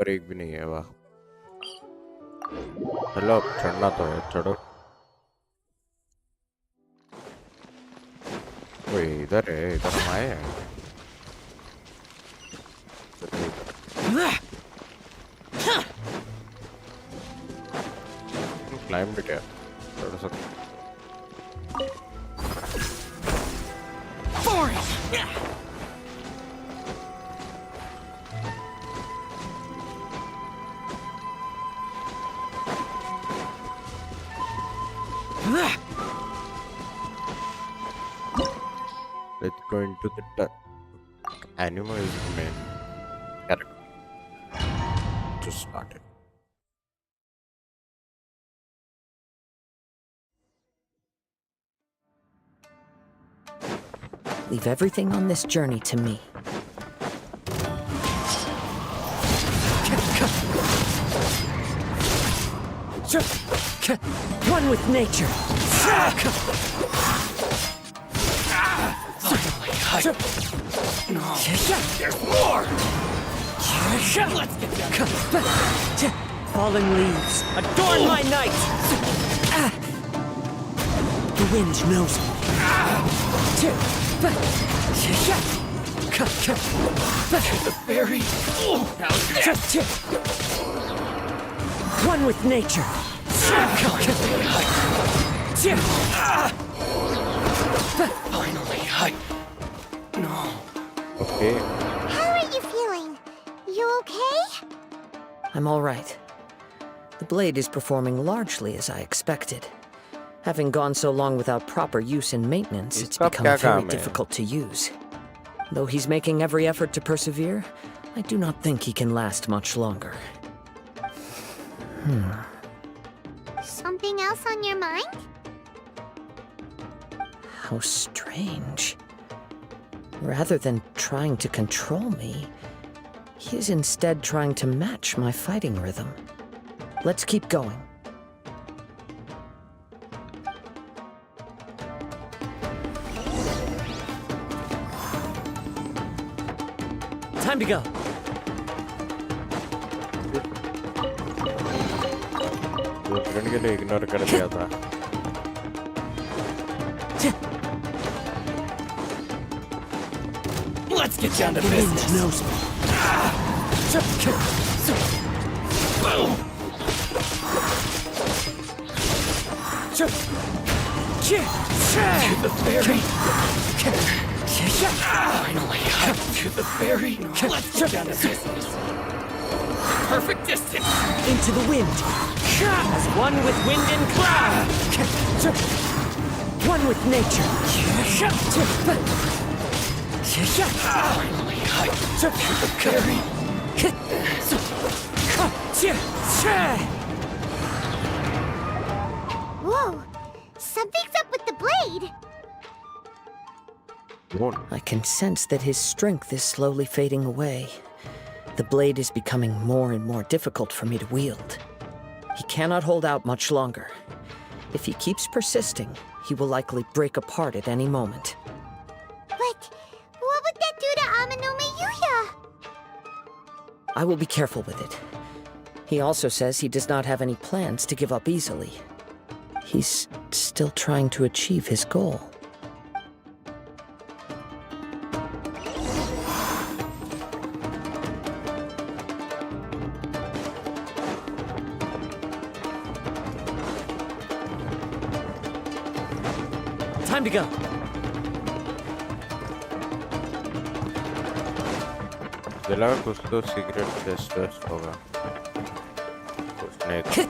Break भी नहीं है वाह चलो अब चढ़ना तो है चढ़ो ओए इधर है इधर हम आए हैं क्लाइम भी क्या चढ़ सकते Let's go into the Anima is the main character. Just started. Leave everything on this journey to me. One with nature. There's more! Let's get down. Fallen leaves, adorn my night! The wind knows me. The fairy. One with nature. Finally, No. Okay. How are you feeling? You okay? I'm all right. The blade is performing largely as I expected. Having gone so long without proper use and maintenance, it's become very difficult to use. Though he's making every effort to persevere, I do not think he can last much longer. Something else on your mind? How strange. Rather than trying to control me, he is instead trying to match my fighting rhythm. Let's keep going. Time to go. वो friend के लिए ignore कर दिया था Let's get down to business. Knows me. Boom! To the fairy. Finally, to the fairy. Let's get down to business. Perfect distance. Into the wind. As one with wind and cloud. One with nature. Finally, to the fairy. Whoa! Something's up with the blade! I can sense that his strength is slowly fading away. The blade is becoming more and more difficult for me to wield. He cannot hold out much longer. If he keeps persisting, he will likely break apart at any moment. I will be careful with it. He also says he does not have any plans to give up easily. He's still trying to achieve his goal. Time to go. मुझे लगा कुछ तो secret test waste होगा कुछ नहीं था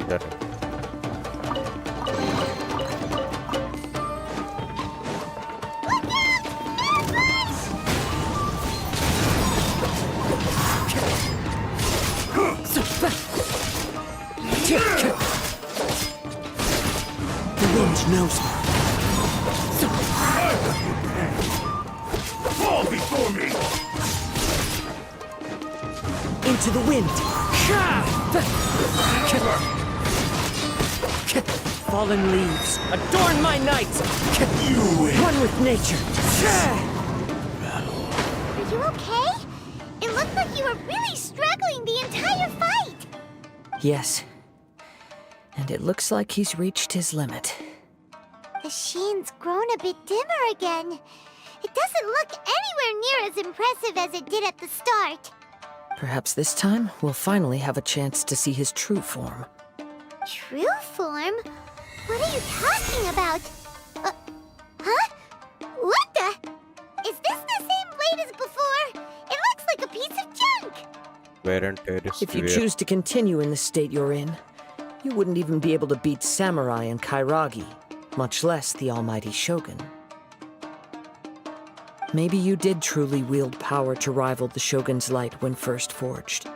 इधर है The wind knows me. Fall before me! Into the wind. Fallen leaves, adorn my night. You win! One with nature. Are you okay? It looked like you were really struggling the entire fight. Yes. And it looks like he's reached his limit. The sheen's grown a bit dimmer again. It doesn't look anywhere near as impressive as it did at the start. Perhaps this time we'll finally have a chance to see his true form. True form? What are you talking about? Huh? What the? Is this the same blade as before? It looks like a piece of junk. wear and tear is If you severe. choose to continue in the state you're in, you wouldn't even be able to beat Samurai and Kairagi, much less the almighty Shogun. Maybe you did truly wield power to rival the Shogun's light when first forged.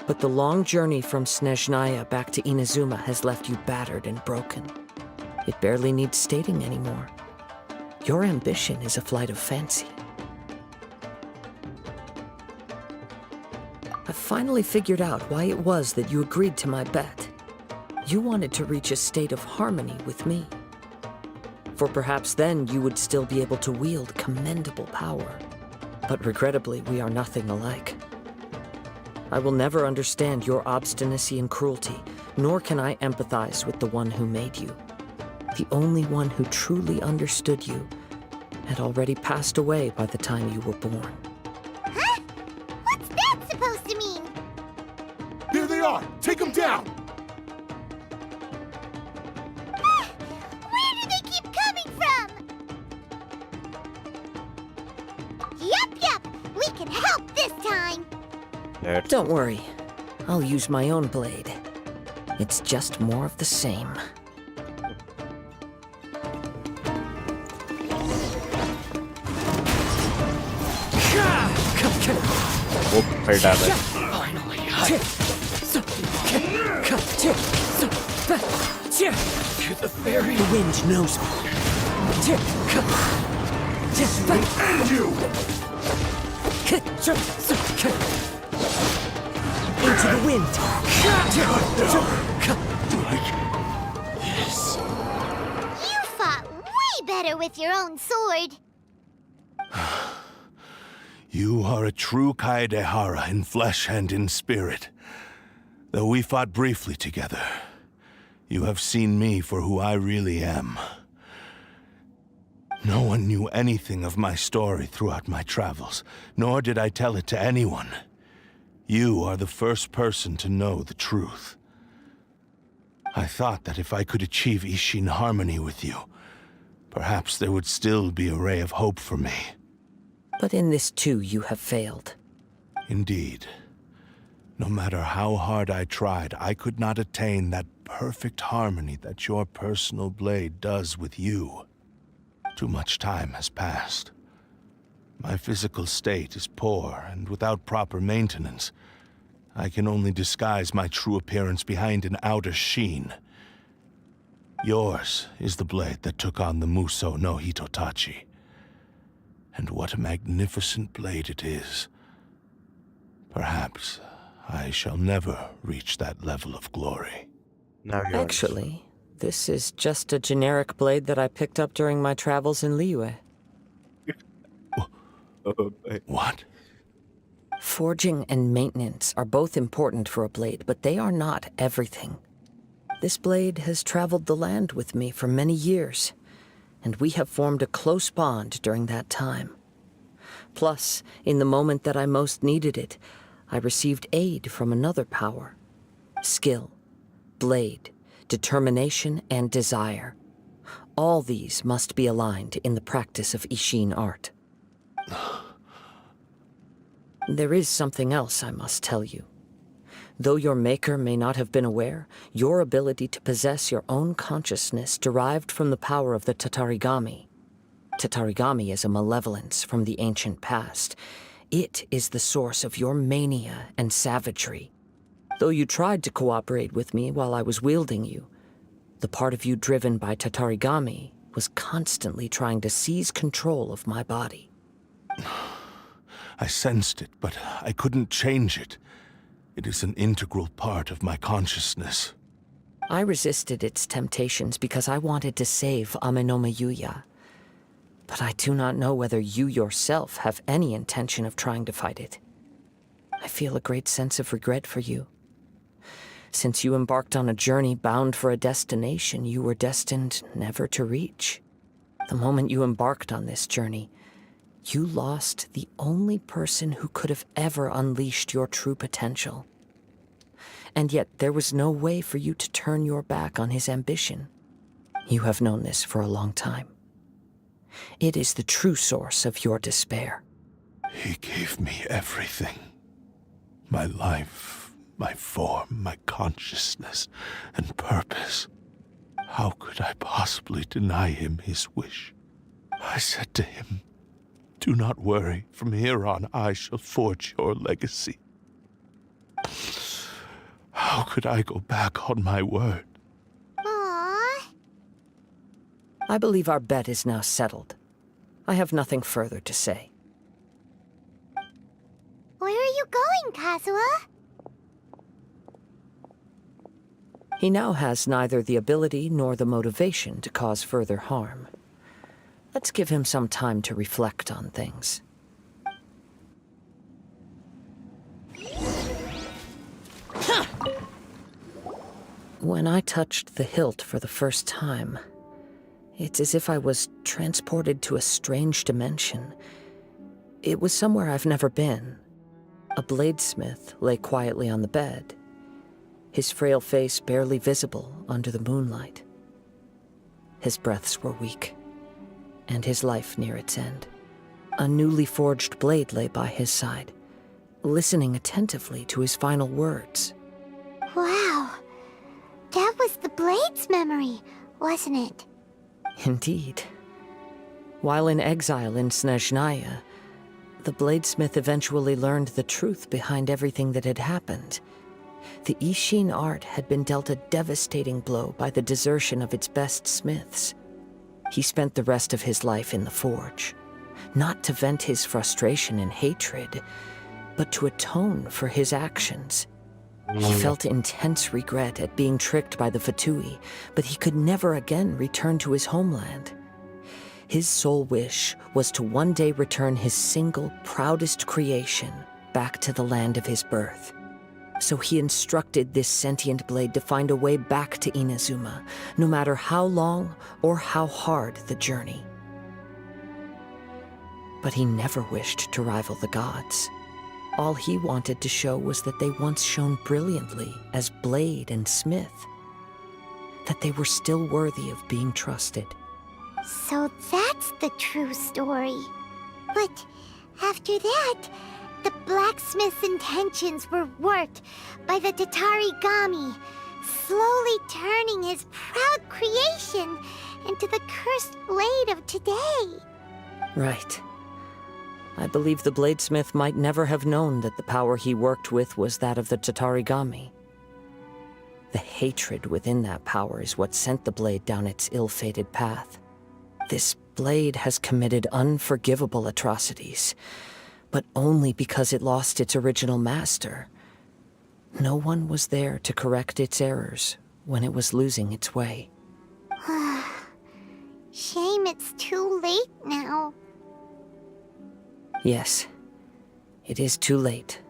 But the long journey from Snezhnaya back to Inazuma has left you battered and broken. It barely needs stating anymore. Your ambition is a flight of fancy. I finally figured out why it was that you agreed to my bet. You wanted to reach a state of harmony with me. For perhaps then you would still be able to wield commendable power. But regrettably, we are nothing alike. I will never understand your obstinacy and cruelty, nor can I empathize with the one who made you. The only one who truly understood you had already passed away by the time you were born. Huh? What's that supposed to mean? Here they are! Take them down! Where do they keep coming from? Yup, we can help this time. Let's Don't worry. I'll use my own blade. It's just more of the same. go full damage. Finally, to the very The wind knows me. And you! Into the wind. You fought way better with your own sword. You are a true Kaedehara in flesh and in spirit. Though we fought briefly together, you have seen me for who I really am. No one knew anything of my story throughout my travels, nor did I tell it to anyone. You are the first person to know the truth. I thought that if I could achieve Ishin harmony with you, perhaps there would still be a ray of hope for me. But in this too, you have failed. Indeed. No matter how hard I tried, I could not attain that perfect harmony that your personal blade does with you. Too much time has passed. My physical state is poor, and without proper maintenance, I can only disguise my true appearance behind an outer sheen. Yours is the blade that took on the Muso no Hitotachi. And what a magnificent blade it is. Perhaps I shall never reach that level of glory. Now yours. Actually, this is just a generic blade that I picked up during my travels in Liyue. What? Forging and maintenance are both important for a blade, but they are not everything. This blade has traveled the land with me for many years, and we have formed a close bond during that time. Plus, in the moment that I most needed it, I received aid from another power. Skill, blade, determination, and desire. All these must be aligned in the practice of Ishin art. There is something else I must tell you. Though your maker may not have been aware, your ability to possess your own consciousness derived from the power of the Tatarigami. Tatarigami is a malevolence from the ancient past. It is the source of your mania and savagery. Though you tried to cooperate with me while I was wielding you, the part of you driven by Tatarigami was constantly trying to seize control of my body. I sensed it, but I couldn't change it. It is an integral part of my consciousness. I resisted its temptations because I wanted to save Amenoma Yuya. But I do not know whether you yourself have any intention of trying to fight it. I feel a great sense of regret for you. Since you embarked on a journey bound for a destination you were destined never to reach. The moment you embarked on this journey, you lost the only person who could have ever unleashed your true potential. And yet there was no way for you to turn your back on his ambition. You have known this for a long time. It is the true source of your despair. He gave me everything. My life, my form, my consciousness, and purpose. How could I possibly deny him his wish? I said to him, "Do not worry. From here on, I shall forge your legacy." How could I go back on my word? Aww. I believe our bet is now settled. I have nothing further to say. Where are you going, Kazuha? He now has neither the ability nor the motivation to cause further harm. Let's give him some time to reflect on things. When I touched the hilt for the first time, it's as if I was transported to a strange dimension. It was somewhere I've never been. A bladesmith lay quietly on the bed, his frail face barely visible under the moonlight. His breaths were weak, and his life near its end. A newly forged blade lay by his side, listening attentively to his final words. Wow. That was the Blade's memory, wasn't it? Indeed. While in exile in Snezhnaya, the bladesmith eventually learned the truth behind everything that had happened. The Ishin art had been dealt a devastating blow by the desertion of its best smiths. He spent the rest of his life in the forge, not to vent his frustration and hatred, but to atone for his actions. He felt intense regret at being tricked by the Fatui, but he could never again return to his homeland. His sole wish was to one day return his single, proudest creation back to the land of his birth. So he instructed this sentient blade to find a way back to Inazuma, no matter how long or how hard the journey. But he never wished to rival the gods. All he wanted to show was that they once shone brilliantly as blade and smith, that they were still worthy of being trusted. So that's the true story. But after that, the blacksmith's intentions were worked by the Tatarigami, slowly turning his proud creation into the cursed blade of today. Right. I believe the bladesmith might never have known that the power he worked with was that of the Tatarigami. The hatred within that power is what sent the blade down its ill-fated path. This blade has committed unforgivable atrocities, but only because it lost its original master. No one was there to correct its errors when it was losing its way. Shame it's too late now. Yes, it is too late.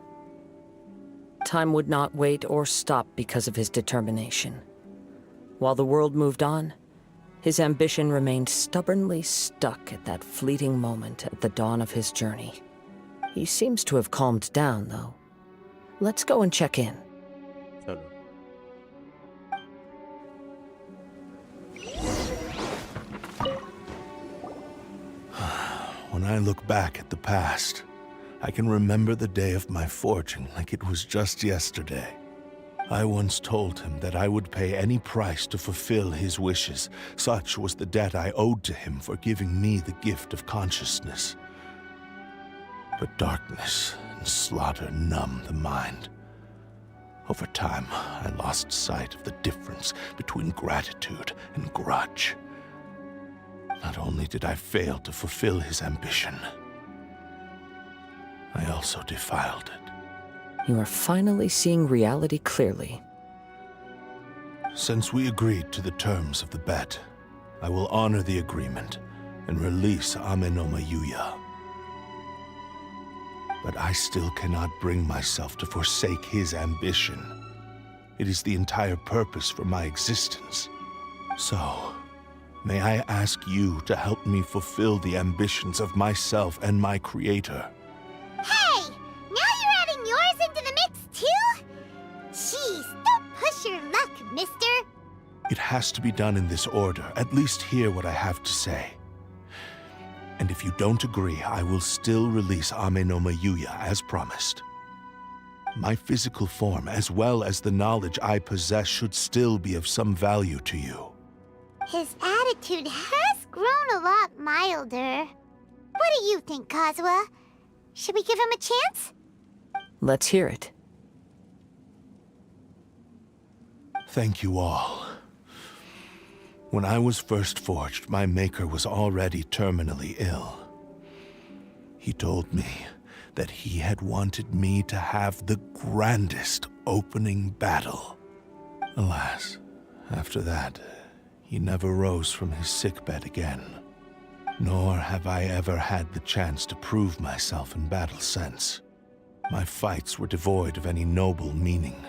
Time would not wait or stop because of his determination. While the world moved on, his ambition remained stubbornly stuck at that fleeting moment at the dawn of his journey. He seems to have calmed down, though. Let's go and check in. चलो. When I look back at the past, I can remember the day of my forging like it was just yesterday. I once told him that I would pay any price to fulfill his wishes. Such was the debt I owed to him for giving me the gift of consciousness. But darkness and slaughter numb the mind. Over time, I lost sight of the difference between gratitude and grudge. Not only did I fail to fulfill his ambition, I also defiled it. You are finally seeing reality clearly. Since we agreed to the terms of the bet, I will honor the agreement and release Amenoma Yuya. But I still cannot bring myself to forsake his ambition. It is the entire purpose for my existence. So, may I ask you to help me fulfill the ambitions of myself and my creator? Hey! Now you're adding yours into the mix, too? Jeez, don't push your luck, mister. It has to be done in this order. At least hear what I have to say. And if you don't agree, I will still release Amenoma Yuya as promised. My physical form, as well as the knowledge I possess, should still be of some value to you. His attitude has grown a lot milder. What do you think, Kazuha? Should we give him a chance? Let's hear it. Thank you all. When I was first forged, my maker was already terminally ill. He told me that he had wanted me to have the grandest opening battle. Alas, after that, he never rose from his sickbed again. Nor have I ever had the chance to prove myself in battle since. My fights were devoid of any noble meaning.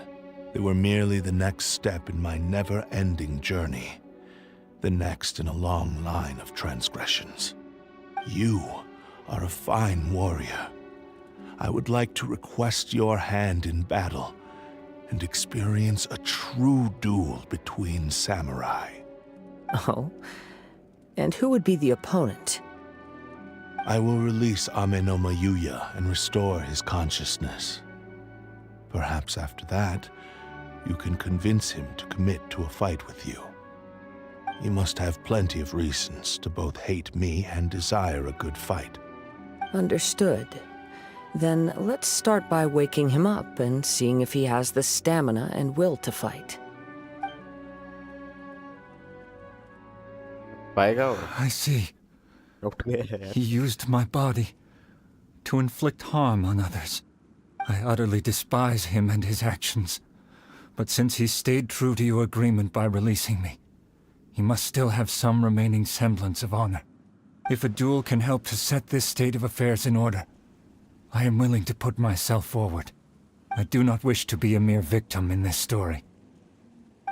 They were merely the next step in my never-ending journey. The next in a long line of transgressions. You are a fine warrior. I would like to request your hand in battle and experience a true duel between samurai. Oh? And who would be the opponent? I will release Amenoma Yuya and restore his consciousness. Perhaps after that, you can convince him to commit to a fight with you. He must have plenty of reasons to both hate me and desire a good fight. Understood. Then let's start by waking him up and seeing if he has the stamina and will to fight. पाएगा वो? I see. उठ गया है यार. He used my body to inflict harm on others. I utterly despise him and his actions. But since he stayed true to your agreement by releasing me, he must still have some remaining semblance of honor. If a duel can help to set this state of affairs in order, I am willing to put myself forward. I do not wish to be a mere victim in this story.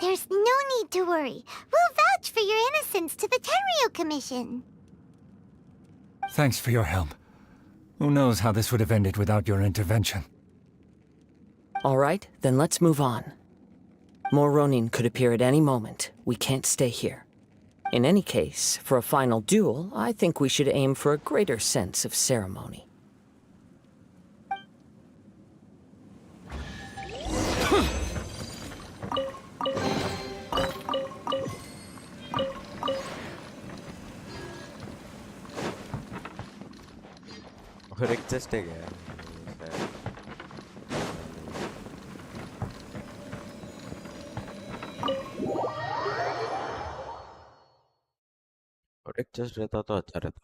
There's no need to worry. We'll vouch for your innocence to the Tenryu Commission. Thanks for your help. Who knows how this would have ended without your intervention? All right, then let's move on. More Ronin could appear at any moment. We can't stay here. In any case, for a final duel, I think we should aim for a greater sense of ceremony. और एक chest है क्या? और एक chest रहता तो अच्छा रहता.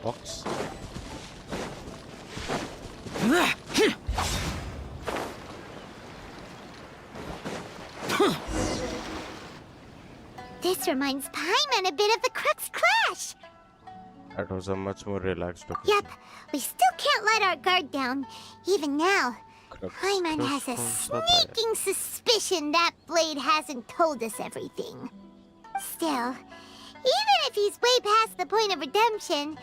Box. This reminds Paimon a bit of the Crux Crash. That was a much more relaxed location. Yep, we still can't let our guard down, even now. Crux Paimon Crash has a कौन सा था? sneaking suspicion that Blade hasn't told us everything. Still, even if he's way past the point of redemption,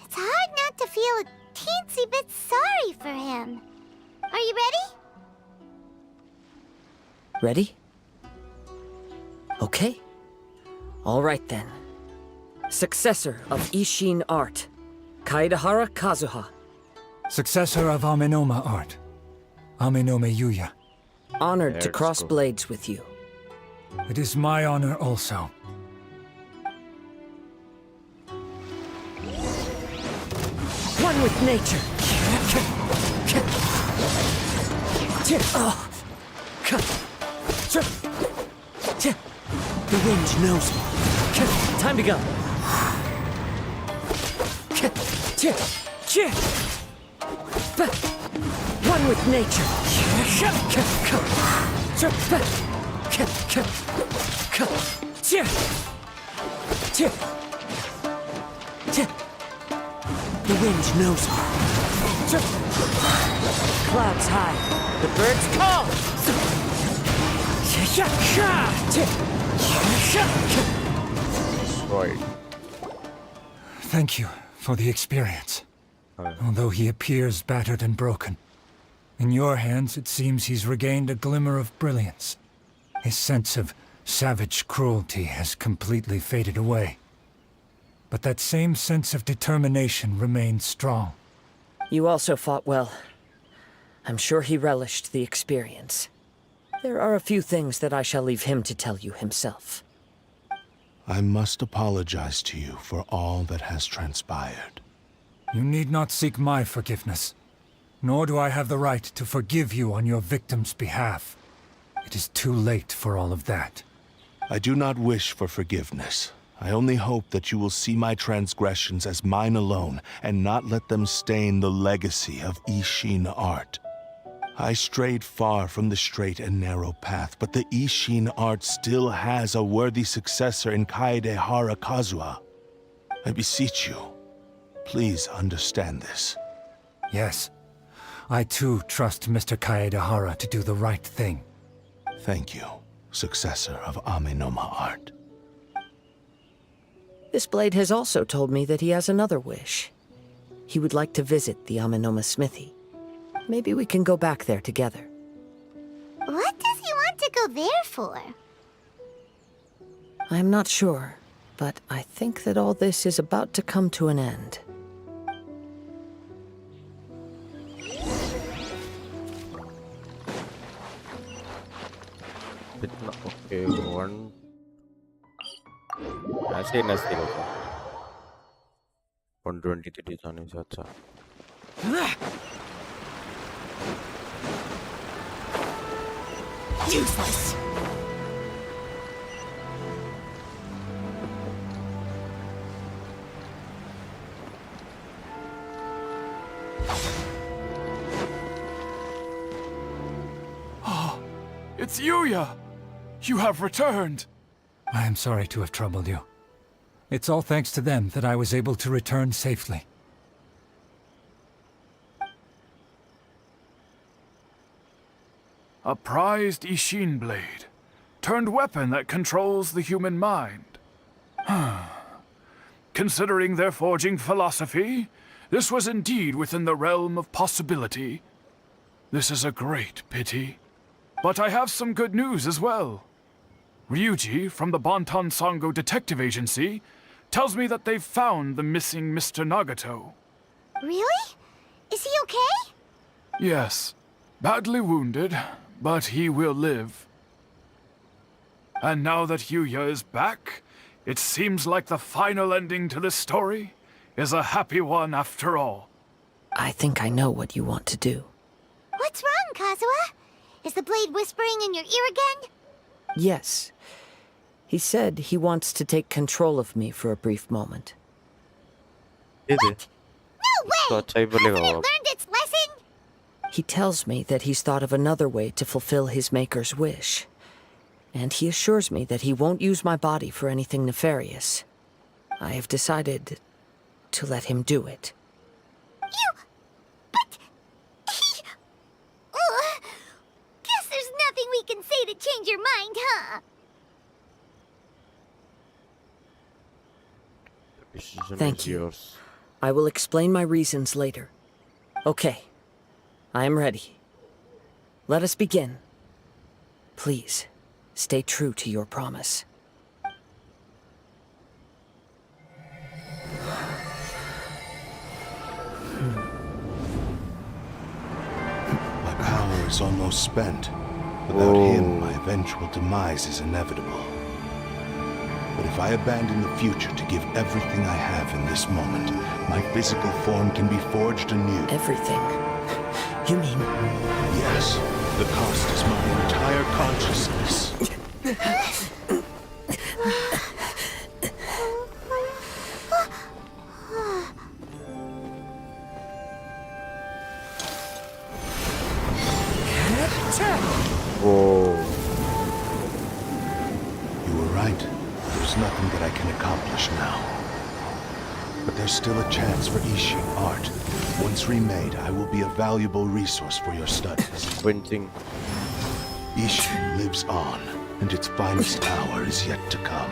it's hard not to feel a teensy bit sorry for him. Are you ready? Ready? Okay. All right then. Successor of Ishin art, Kaedahara Kazuha. Successor of Amenoma art, Amenome Yuya. Honored to Let's cross go. blades with you. It is my honor also. One with nature. The wind knows me. Time to go. One with nature. The wind knows me. Clouds high. The birds call. Destroyed. Thank you for the experience. Although he appears battered and broken, in your hands it seems he's regained a glimmer of brilliance. His sense of savage cruelty has completely faded away. But that same sense of determination remains strong. You also fought well. I'm sure he relished the experience. There are a few things that I shall leave him to tell you himself. I must apologize to you for all that has transpired. You need not seek my forgiveness, nor do I have the right to forgive you on your victim's behalf. It is too late for all of that. I do not wish for forgiveness. I only hope that you will see my transgressions as mine alone and not let them stain the legacy of Ishin art. I strayed far from the straight and narrow path, but the Ishin art still has a worthy successor in Kaedehara Kazuha. I beseech you, please understand this. Yes, I too trust Mr. Kaedehara to do the right thing. Thank you, successor of Amenoma art. This blade has also told me that he has another wish. He would like to visit the Amenoma smithy. Maybe we can go back there together. What does he want to go there for? I'm not sure, but I think that all this is about to come to an end. Okay, one. ऐसे ही नजदीक होता 123 जाने से अच्छा Useless. It's Yuya! You have returned! I am sorry to have troubled you. It's all thanks to them that I was able to return safely. A prized Ishin blade, turned weapon that controls the human mind. Considering their forging philosophy, this was indeed within the realm of possibility. This is a great pity. But I have some good news as well. Ryuji, from the Bonton Sango Detective Agency, tells me that they've found the missing Mr. Nagato. Really? Is he okay? Yes, badly wounded, but he will live. And now that Yuya is back, it seems like the final ending to this story is a happy one after all. I think I know what you want to do. What's wrong, Kazuha? Is the blade whispering in your ear again? Yes. He said he wants to take control of me for a brief moment. They they. No कुछ तो way! अच्छा ही Hasn't बोलेगा it वो अब। learned its lesson? He tells me that he's thought of another way to fulfill his maker's wish. And he assures me that he won't use my body for anything nefarious. I have decided to let him do it. But he... Ugh. Guess there's nothing we can say to change your mind, huh? The decision Thank is you. yours. I will explain my reasons later. Okay. I am ready. Let us begin. Please, stay true to your promise. My power is almost spent. Without him, my eventual demise is inevitable. But if I abandon the future to give everything I have in this moment, my physical form can be forged anew. Everything. You mean... Yes, the cost is my entire consciousness. Whoa. You were right. There's nothing that I can accomplish now. But there's still a chance for Ishin art. Once remade, I will be a valuable resource for your studies. Squinting. Ishin lives on, and its finest hour is yet to come.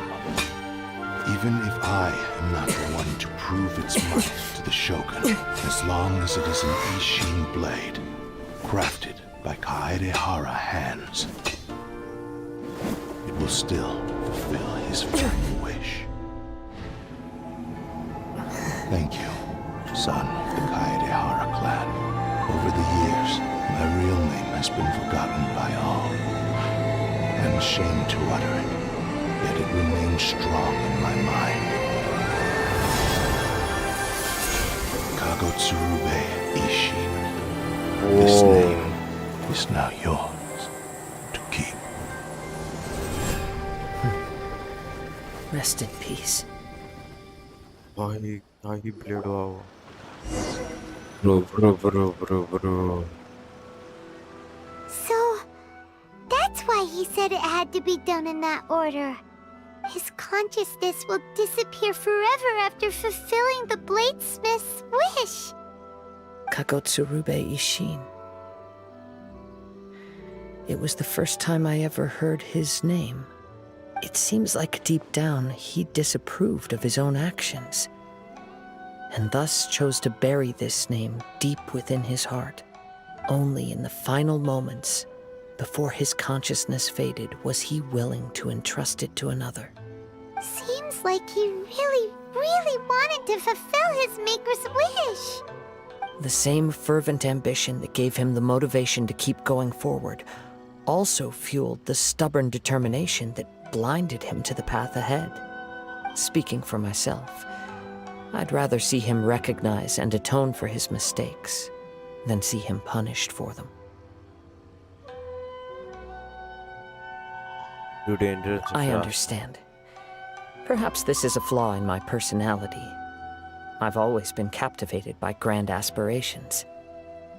Even if I am not the one to prove its might to the Shogun, as long as it is an Ishin blade, crafted by Kaedehara hands, it will still fulfill his final wish. Thank you, son of the Kaedehara clan. Over the years, my real name has been forgotten by all. I'm ashamed to utter it, yet it remains strong in my mind. Kagotsurube Ishin. This name is now yours to keep. Rest in peace. भाई blade हुआ वो। Bro. So, that's why he said it had to be done in that order. His consciousness will disappear forever after fulfilling the bladesmith's wish. Kagotsurube Ishin. It was the first time I ever heard his name. It seems like deep down he disapproved of his own actions, and thus chose to bury this name deep within his heart. Only in the final moments, before his consciousness faded, was he willing to entrust it to another. Seems like he really, really wanted to fulfill his maker's wish. The same fervent ambition that gave him the motivation to keep going forward also fueled the stubborn determination that blinded him to the path ahead. Speaking for myself, I'd rather see him recognize and atone for his mistakes than see him punished for them. Too dangerous. I understand. Perhaps this is a flaw in my personality. I've always been captivated by grand aspirations.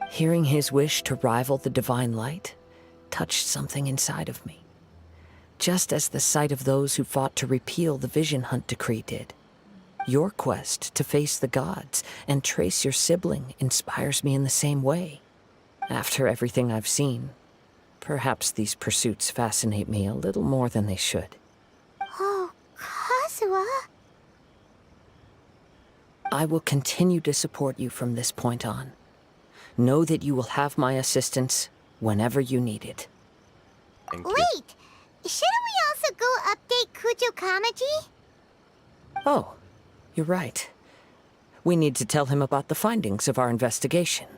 Hearing his wish to rival the divine light touched something inside of me, just as the sight of those who fought to repeal the Vision Hunt decree did. Your quest to face the gods and trace your sibling inspires me in the same way. After everything I've seen, perhaps these pursuits fascinate me a little more than they should. Oh, Kazuha? I will continue to support you from this point on. Know that you will have my assistance whenever you need it. Thank you. Wait! Shouldn't we also go update Kujo Kamaji? Oh, you're right. We need to tell him about the findings of our investigation.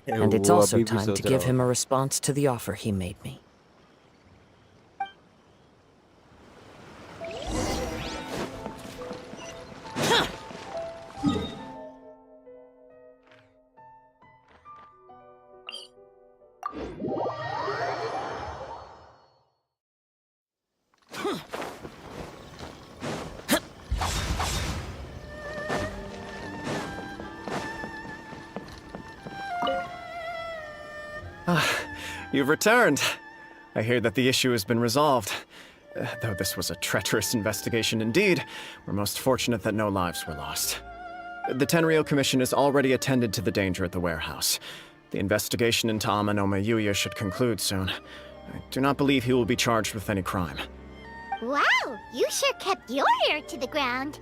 And it's वो also अभी भी time to सोच give रहा him a response to the offer he made me. You've returned. I hear that the issue has been resolved. Though this was a treacherous investigation indeed, we're most fortunate that no lives were lost. The Tenryou Commission has already attended to the danger at the warehouse. The investigation into Amanome Yuya should conclude soon. I do not believe he will be charged with any crime. Wow, you sure kept your ear to the ground.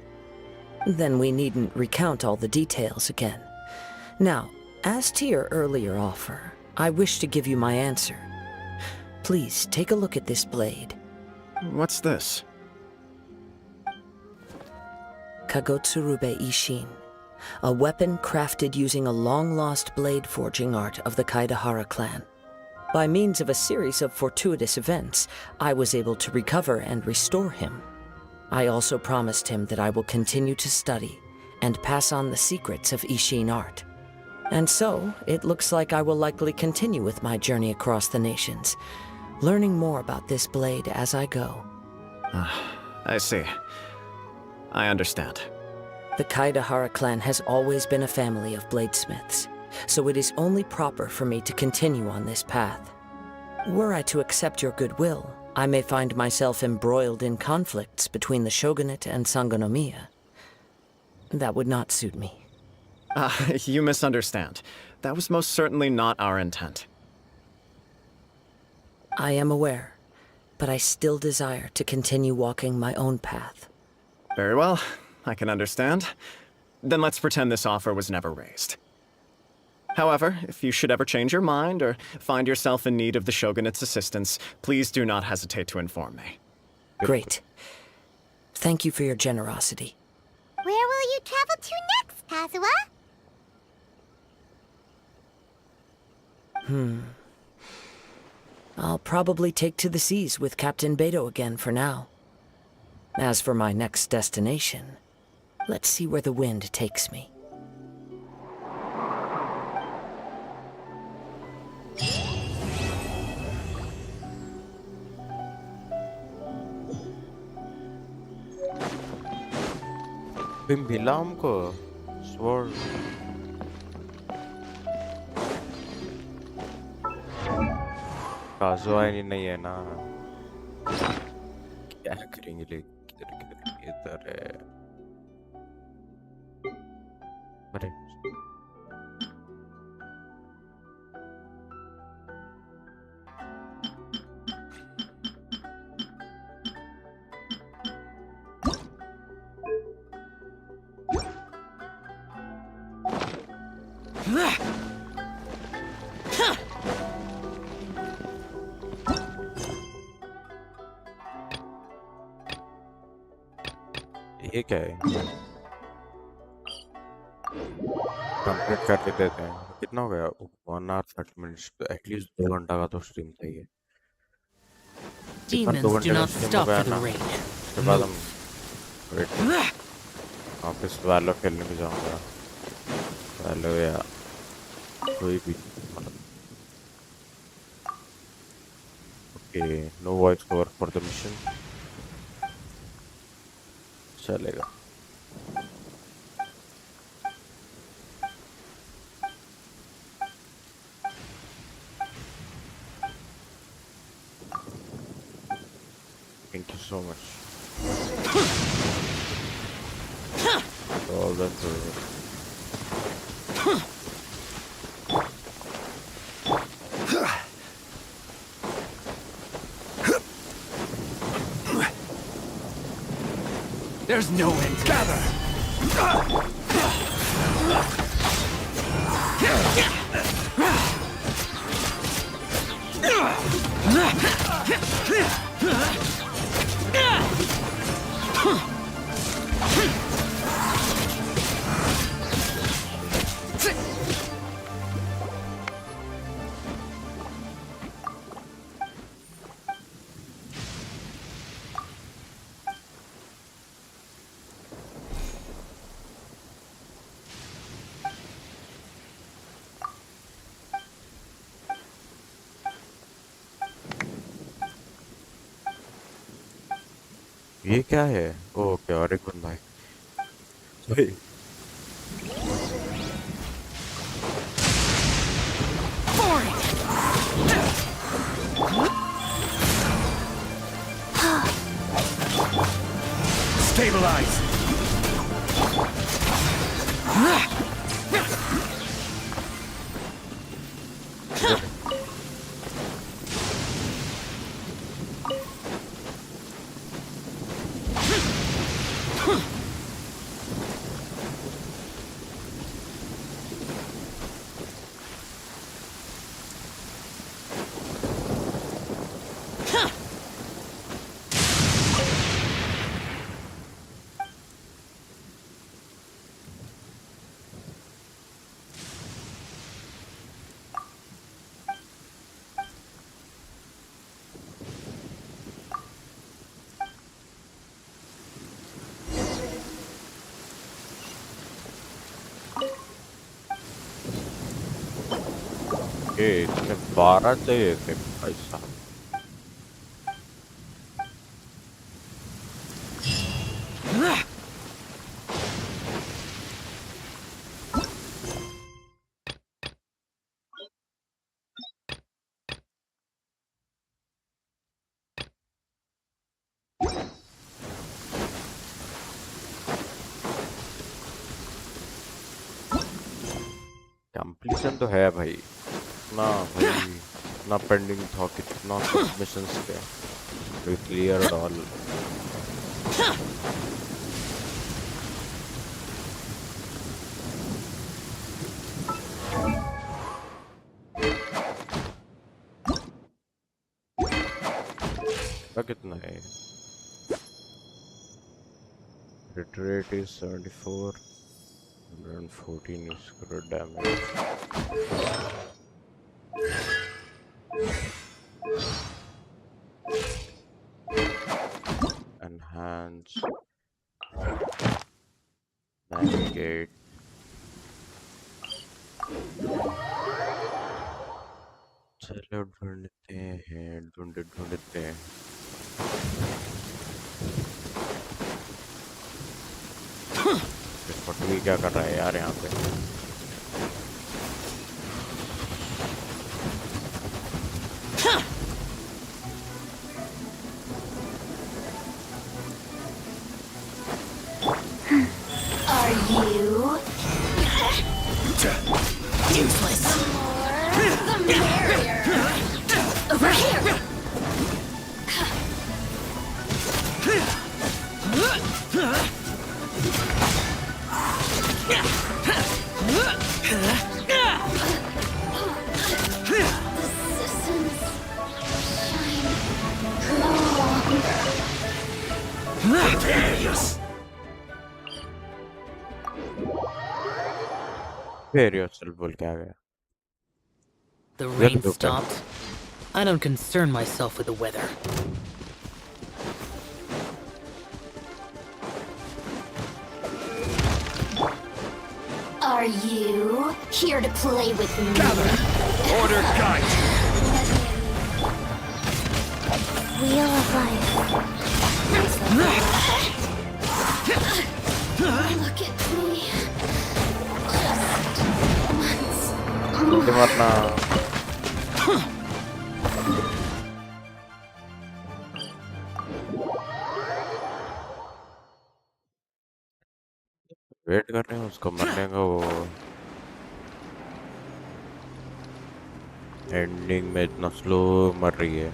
Then we needn't recount all the details again. Now, as to your earlier offer, I wish to give you my answer. Please take a look at this blade. What's this? Kagotsurube Ishin, a weapon crafted using a long-lost blade forging art of the Kaidahara clan. By means of a series of fortuitous events, I was able to recover and restore him. I also promised him that I will continue to study and pass on the secrets of Ishin art. And so, it looks like I will likely continue with my journey across the nations, learning more about this blade as I go. I see. I understand. The Kaidahara clan has always been a family of bladesmiths, so it is only proper for me to continue on this path. Were I to accept your goodwill, I may find myself embroiled in conflicts between the shogunate and Sangonomiya. That would not suit me. You misunderstand. That was most certainly not our intent. I am aware, but I still desire to continue walking my own path. Very well, I can understand. Then let's pretend this offer was never raised. However, if you should ever change your mind or find yourself in need of the Shogunate's assistance, please do not hesitate to inform me. Great. Thank you for your generosity. Where will you travel to next, Kazuha? I'll probably take to the seas with Captain Beto again for now. As for my next destination, let's see where the wind takes me. मिला हमको sword काजुआ ही नहीं है ना क्या करेंगे किधर किधर इधर है अरे ये क्या है कंप्लीट कर देते हैं कितना हो गया 1 hour 30 minutes एटलीस्ट 2 घंटा का तो स्ट्रीम था ये Demons do not stop for the rain. उसके बाद हम वापस वैलो खेलने भी जाऊंगा वैलो या कोई भी okay no voice over for the mission चलेगा Thank you so much. All that for There's no end. Gather! ये क्या है ओके और एक बंदा है भाई Stabilize! इसमें 12 चाहिए थे भाई साहब। कंप्लीशन तो है भाई, इतना भाई इतना पेंडिंग था, कितना मिशंस थे, वी क्लियर ऑल। कितना है? Hit rate is 74, 114 is crit damage. Enhance, navigate. चलो ढूंढते हैं, ढूंढते हैं। पटवी क्या कर रहा है यार यहाँ पे? Are you useless? The merrier. Over here. Prepare yourself बोल के आ गया। The rain stopped. I don't concern myself with the weather. Are you here to play with me? Order guide! Wheel of life. Look at me. Just once. मरना। Wait कर रहे हैं उसको मरने का। वो एंडिंग में इतना स्लो मर रही है,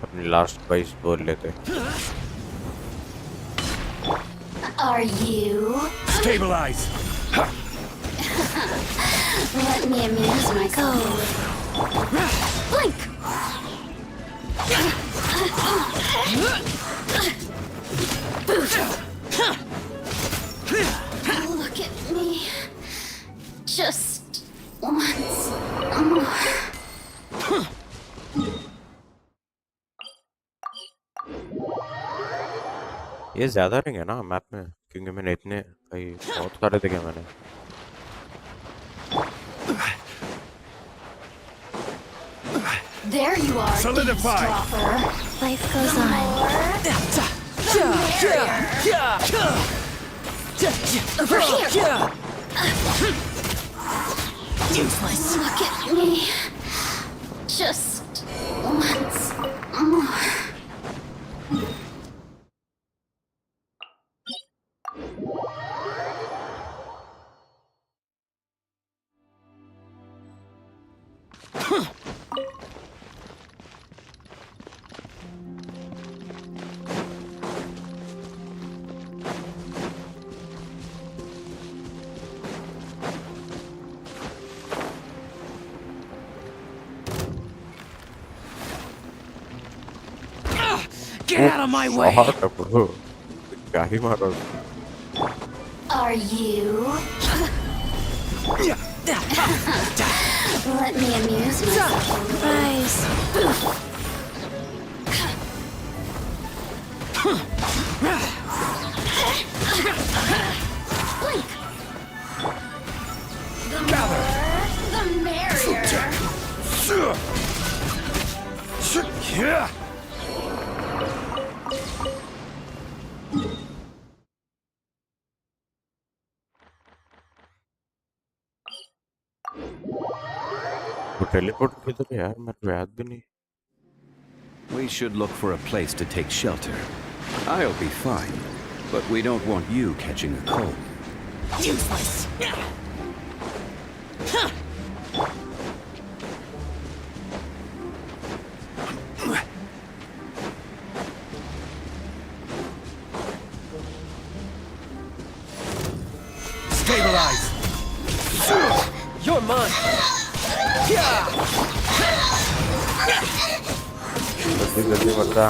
अपनी लास्ट बाइस बोल लेते। Are you? Stabilize! Let me amuse myself. Blink! Look at me. Just once more. ये ज्यादा नहीं है ना मैप में, क्योंकि मैंने इतने भाई बहुत सारे देखे मैंने। There you are, Solidify. eavesdropper. Life goes on. Over here. Useless. Look at me. Just once more. Get out of my way! Shot, bro. क्या ही मारा उसने? Are you? Let me amuse myself. Surprise. The more, the merrier. वो teleport किधर है यार? मेरे को याद भी नहीं. We should look for a place to take shelter. I'll be fine, but we don't want you catching a cold. Useless. Stabilize! You're mine! जल्दी जल्दी बता.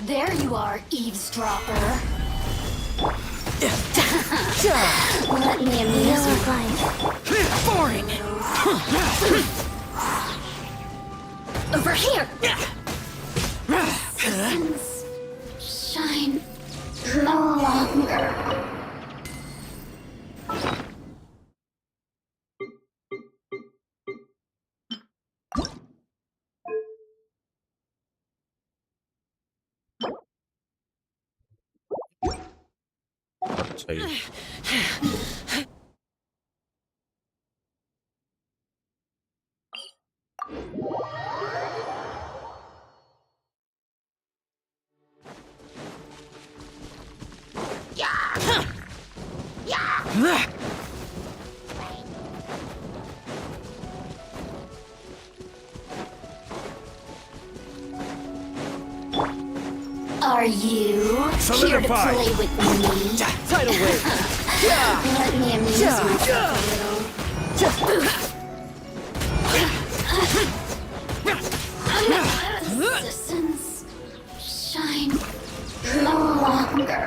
There you are, eavesdropper. Let me amuse myself. Boring! Over here. Suns shine no longer. अच्छा ही. Are you here to play with me? Tidal wave! Let me amuse myself a little. The suns shine no longer.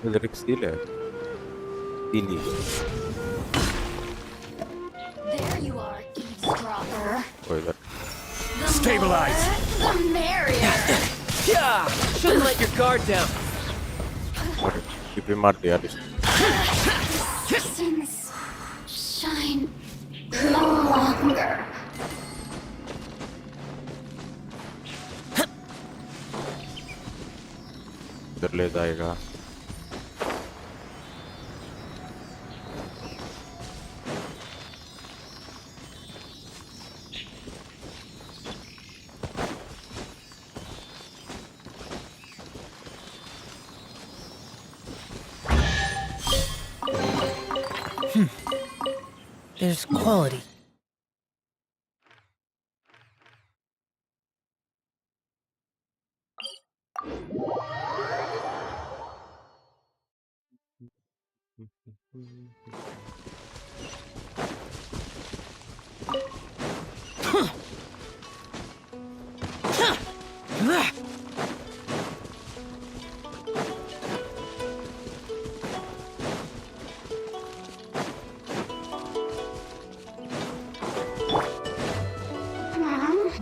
इधर एक seal है. पीली. There you are, eavesdropper. वो इधर. The Stabilize. more, the merrier. Shouldn't let your guard down. टिपी मार दिया यार इसने. Suns shine no longer. इधर ले जाएगा. There's quality.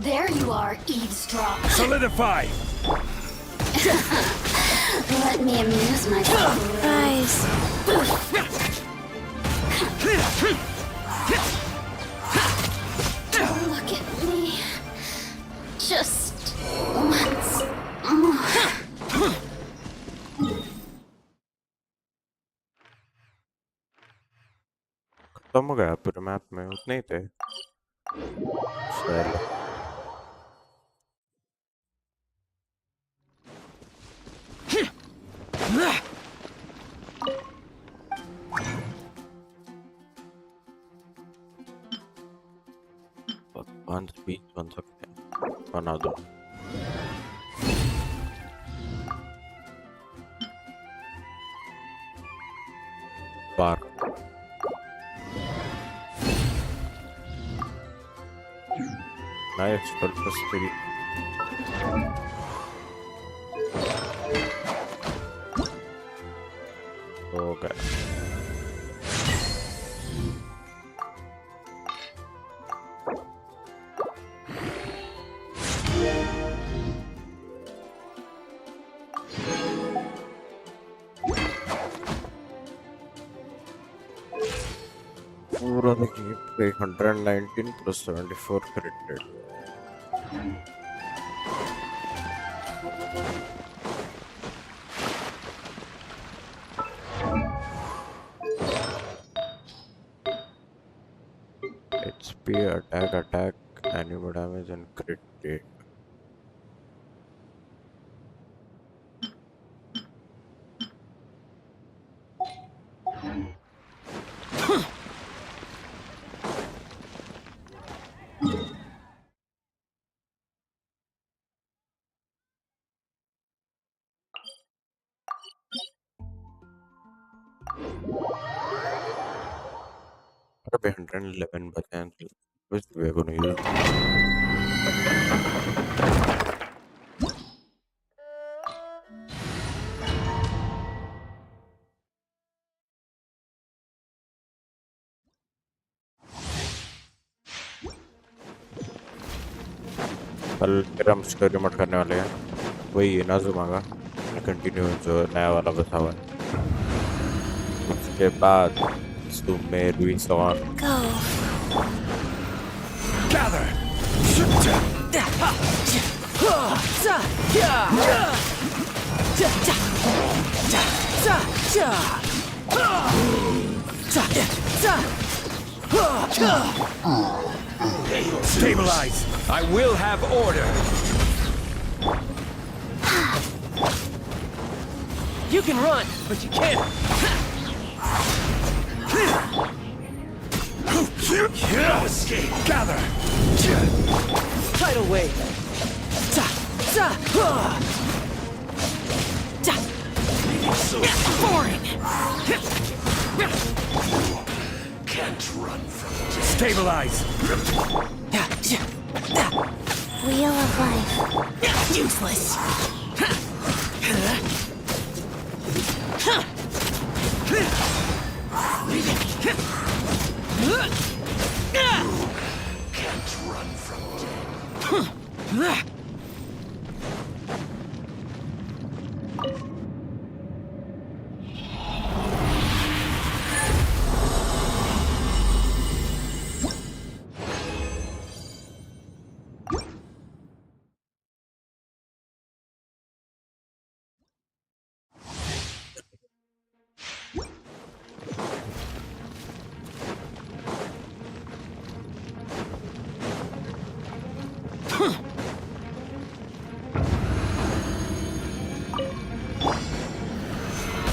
There you are, eavesdrop. Solidify! Let me amuse myself. Guys. Don't look at me. Just once more. खत्म हो गया पूरे मैप में उतने ही थे चलो वन स्पीच बन सकते हैं बना दो बार नाइस फुल स्पीड हो गया पूरा देखिए 119 plus 74 credited HP attack animal damage and crit rate अरे 111 बचे हैं तो which we are going to use कल फिर हम स्टोरी मोड करने वाले हैं वही इनाज़ुमा का कंटिन्यू जो नया वाला बता हुआ है उसके बाद सुमेरुई sworn Go. Gather! Stabilize! I will have order! You can run, but you can't. No escape! Gather! Tidal wave. Boring! Can't run from it. Stabilize! Wheel of life. Useless. Can't run from it.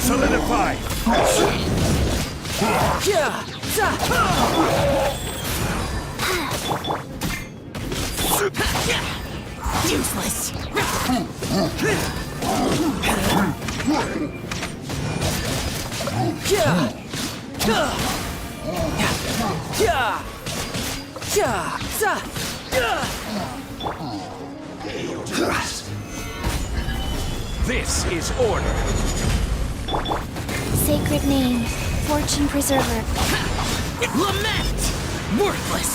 Solidify! Useless. This is order. Sacred name, fortune preserver. Lament! Worthless!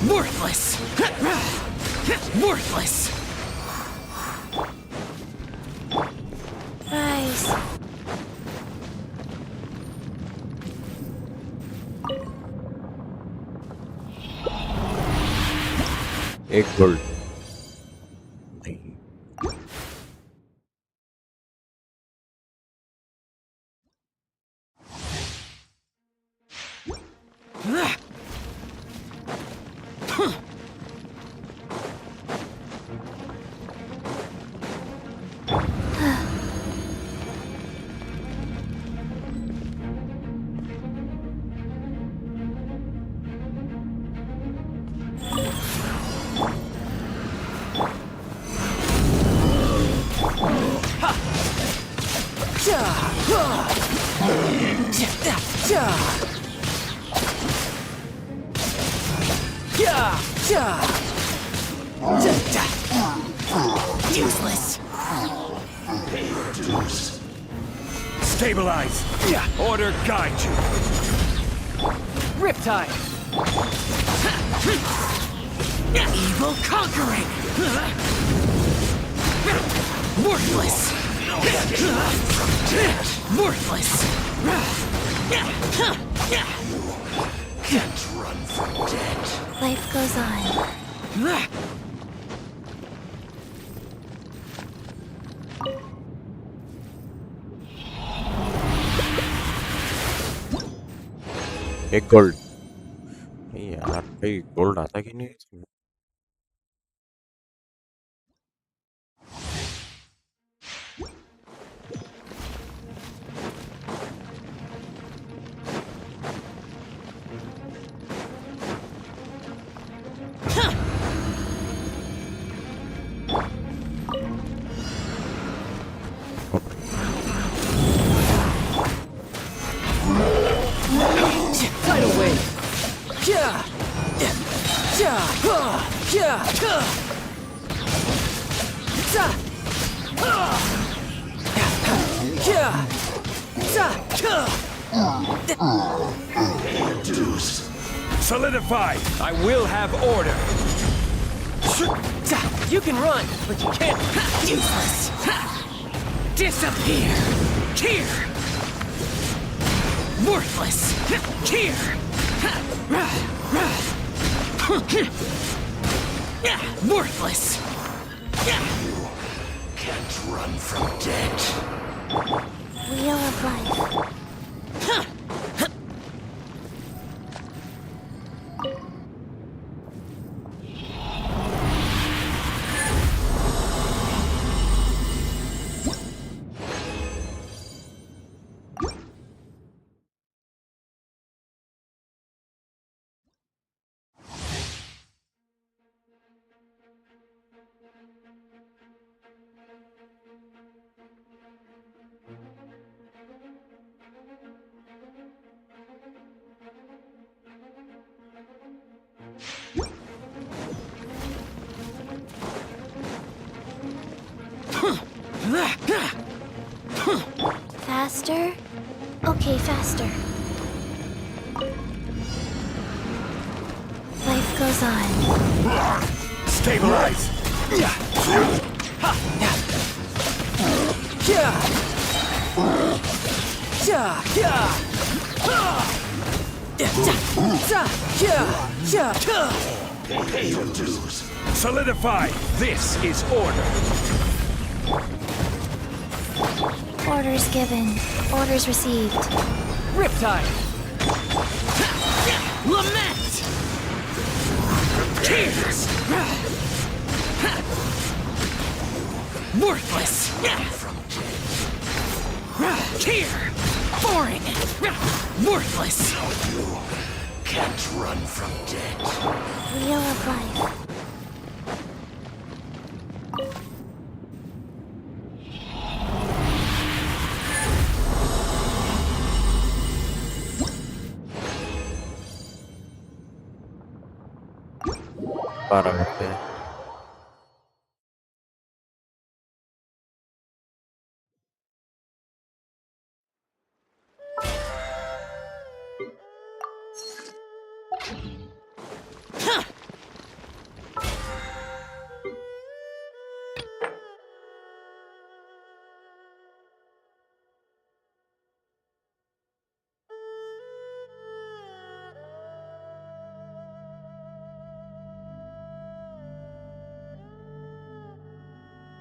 Worthless! Worthless! Rise. एक gold Useless! Stabilize. Order guide you. Riptide! Evil conquering! Worthless! Worthless! Can't run from death. Life goes on. एक gold यार भाई gold आता कि नहीं इसमें? Tidal wave! Solidify. I will have order. You can run, but you can't. Useless! Disappear! Here! Worthless! Here! Worthless! Can't run from death. Wheel of life. Faster? Okay, faster. Life goes on. Stabilize. Solidify. This is order. Orders given. Orders received. Riptide! Lament! Tears! Worthless! Here! Boring! Worthless! Can't run from death. Wheel of life. 12 करते हैं।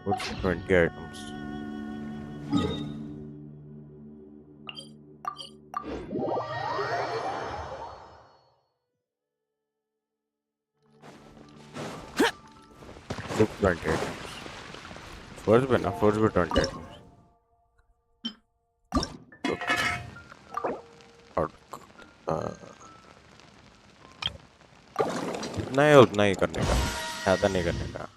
What's 20 items? Look, 20 items. First be 20 items. नहीं उतना ही करने का, ज़्यादा नहीं करने का।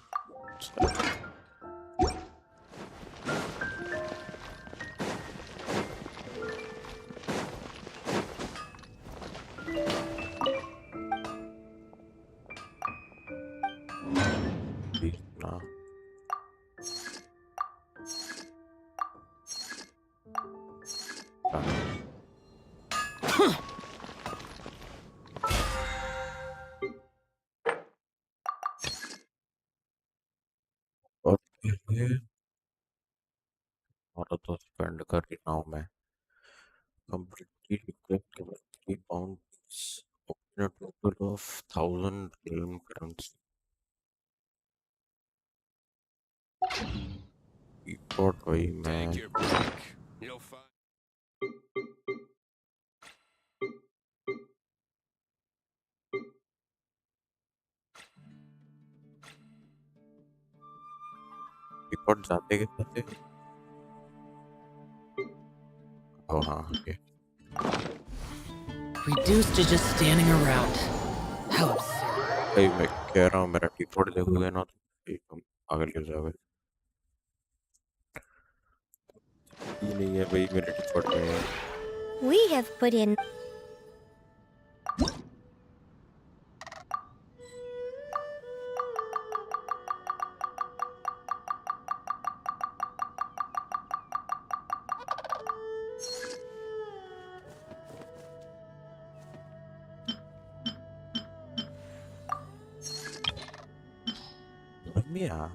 इतना और और तो स्पेंड कर ही रहा हूँ मैं। Completely request about 3 pounds. Open a total of 1000 realm currency. Report वही मैं report जाते के जाते oh हाँ okay Reduced to just standing around. How absurd. भाई मैं कह रहा हूँ मेरा report देखोगे ना तो तुम पागल हो जाओगे। ये नहीं है भाई मेरे report में है। We have put in. Yeah.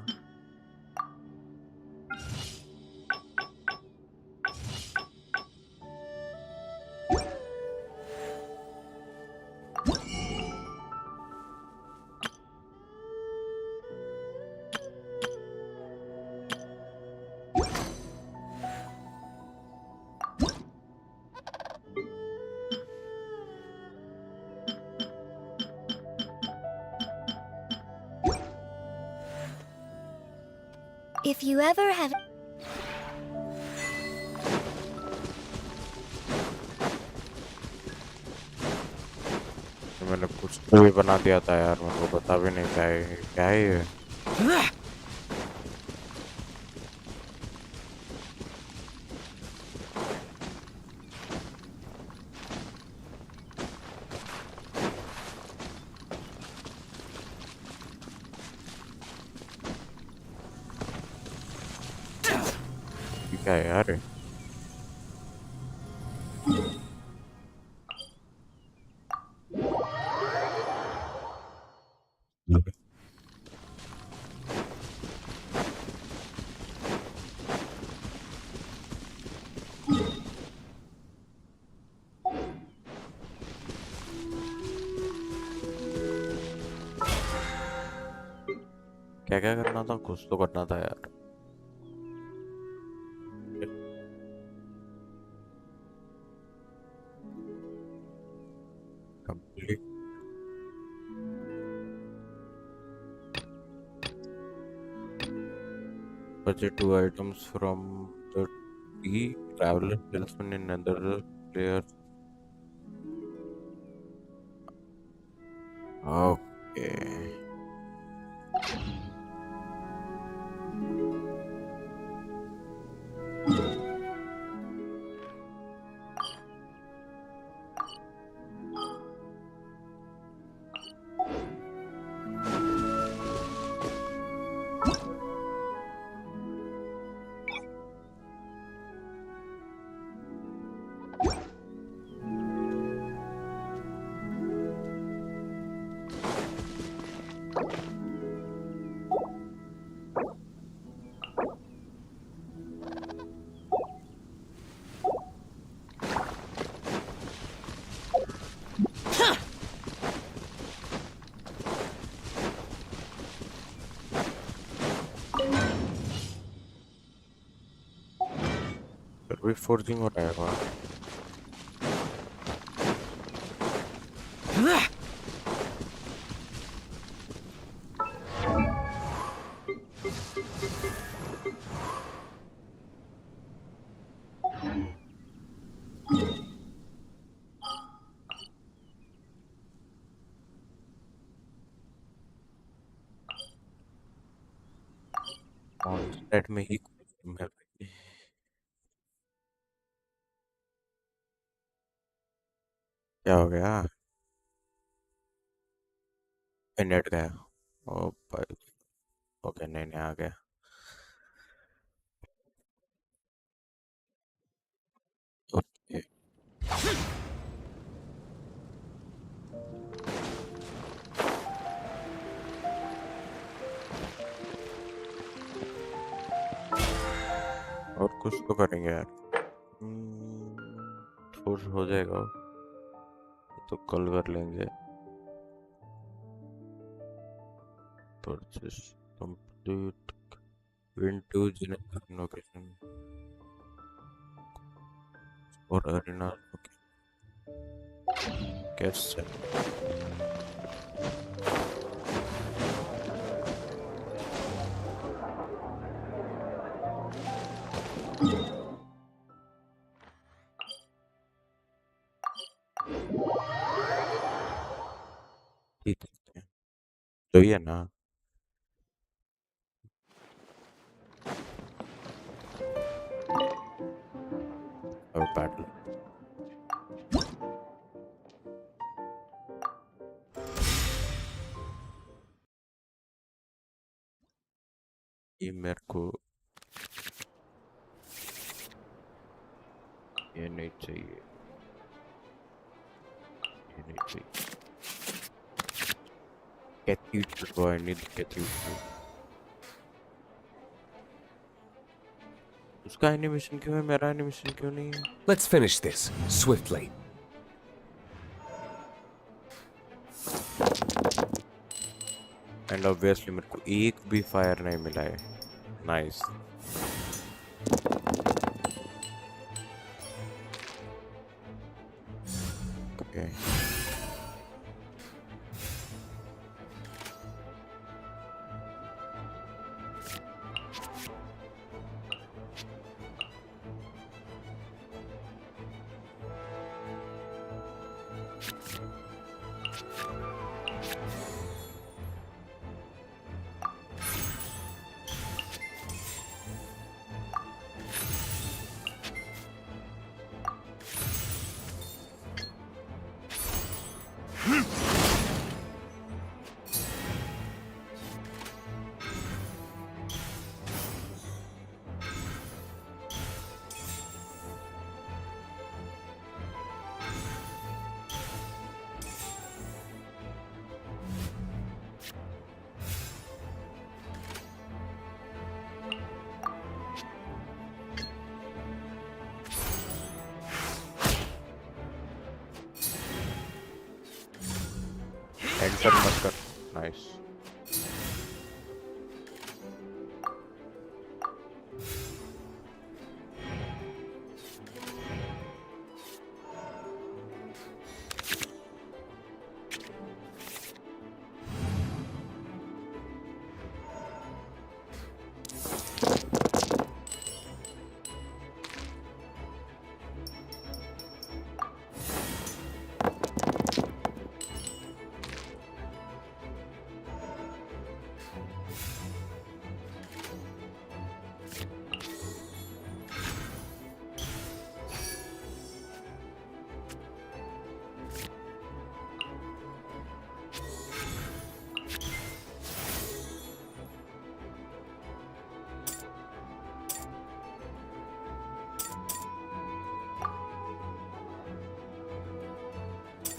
If you ever have. मैंने कुछ तो भी बना दिया था यार मेरे को बता भी नहीं क्या है ये क्या है यार ये? क्या क्या करना था कुछ तो करना था यार complete budget 2 items from the T traveler salesman in another player okay अभी फोर्जिंग हो रहा है वहाँ। लेट में ही क्या हो गया? नेट गया। ओ भाई। ओके, नहीं नहीं आ गया। ओके। और कुछ तो करेंगे यार। फोर्स हो जाएगा तो कल कर लेंगे। Purchase complete. विंटू जेनेटिक लोकेशन और अरेना। कैसे ठीक है तो ये ना अब बैटल ये मेरे को ये नहीं चाहिए, ये नहीं चाहिए। कैथीड्रल को आई नीड कैथीड्रल। उसका एनिमेशन क्यों है, मेरा एनिमेशन क्यों नहीं है? Let's finish this swiftly. And obviously मेरे को एक भी फायर नहीं मिला है। नाइस। ओके एंटर मत कर। Nice.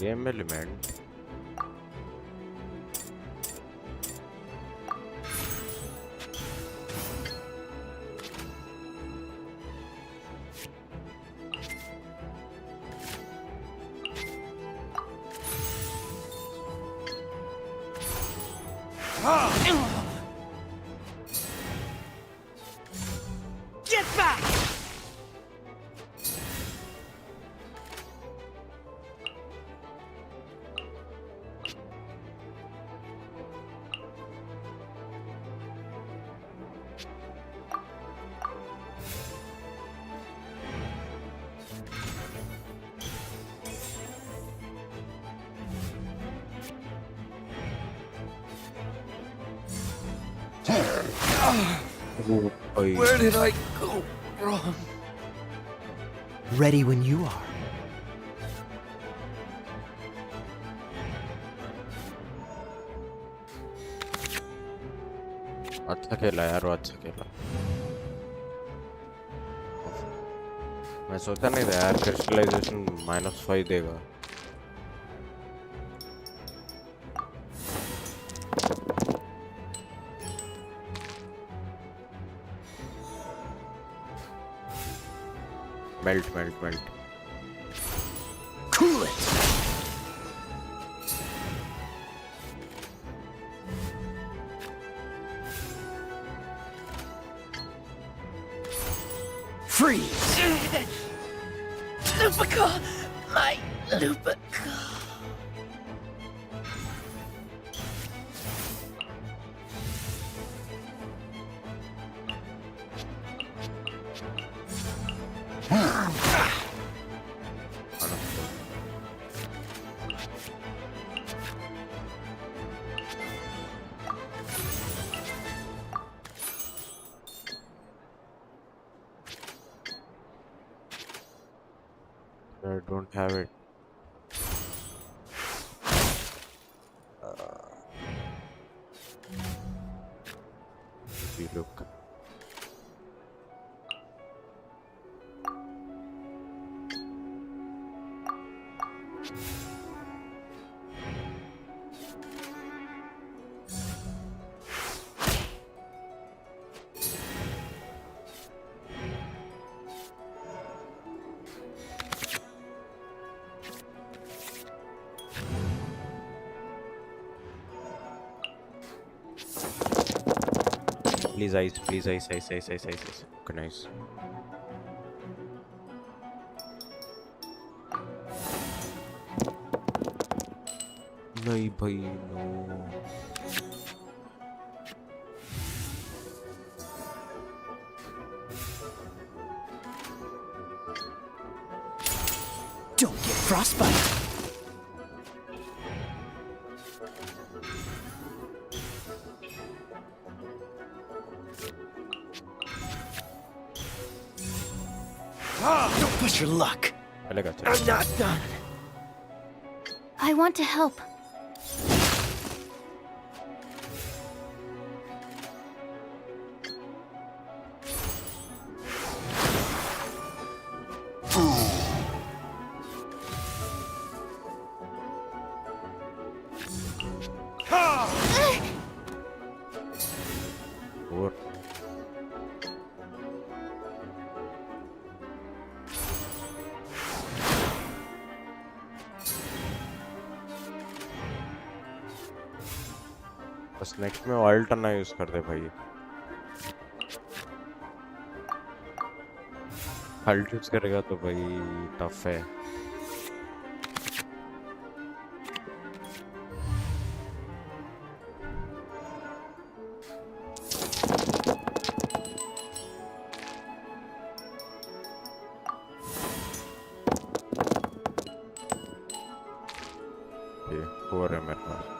Game element Get back! Where did I go wrong? Ready when you are. अच्छा खेला यार, वो अच्छा खेला। मैं सोचा नहीं था यार क्रिस्टलाइजेशन -5 देगा। Melt. Cool it! Freeze! Lupica! My Lupica! I don't have it. If you look. Please ice. Okay, nice. नहीं भाई, no. Don't get frostbite! Don't push your luck. I'm not done. I want to help. Or बस next में alt ना use कर दे भाई। Alt use करेगा तो भाई टफ है। ये हो रहा है मेरे पास।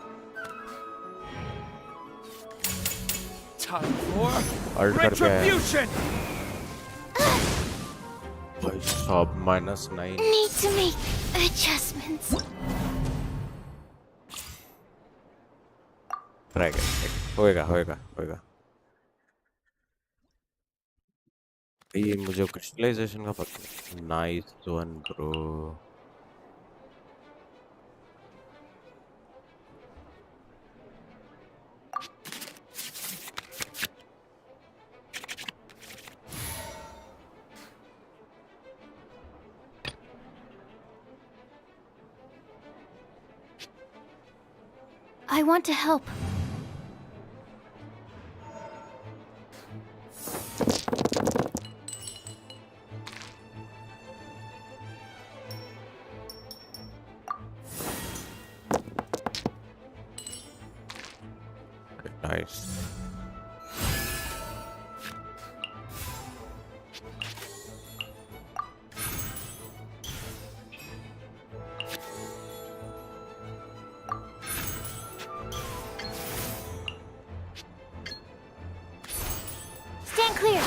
Time for retribution. भाई सब -9। Need to make adjustments. Dragon होएगा। ये मुझे क्रिस्टलाइजेशन का पता। Nice one bro. I want to help. Nice. Stand clear.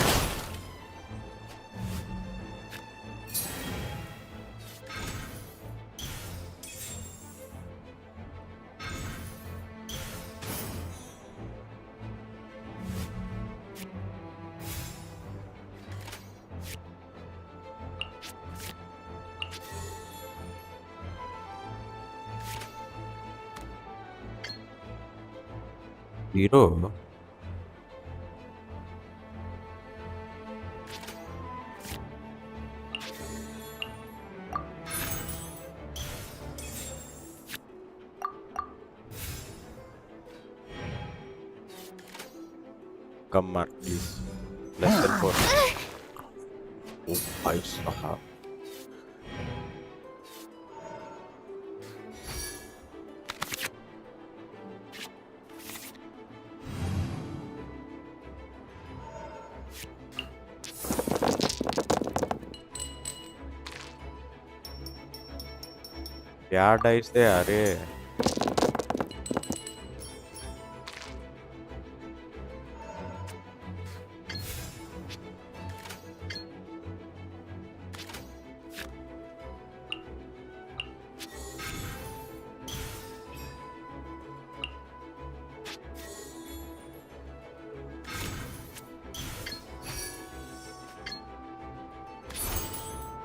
Hero. Come on, please. Less than 4. Oh, I saw. क्या डाइस थे अरे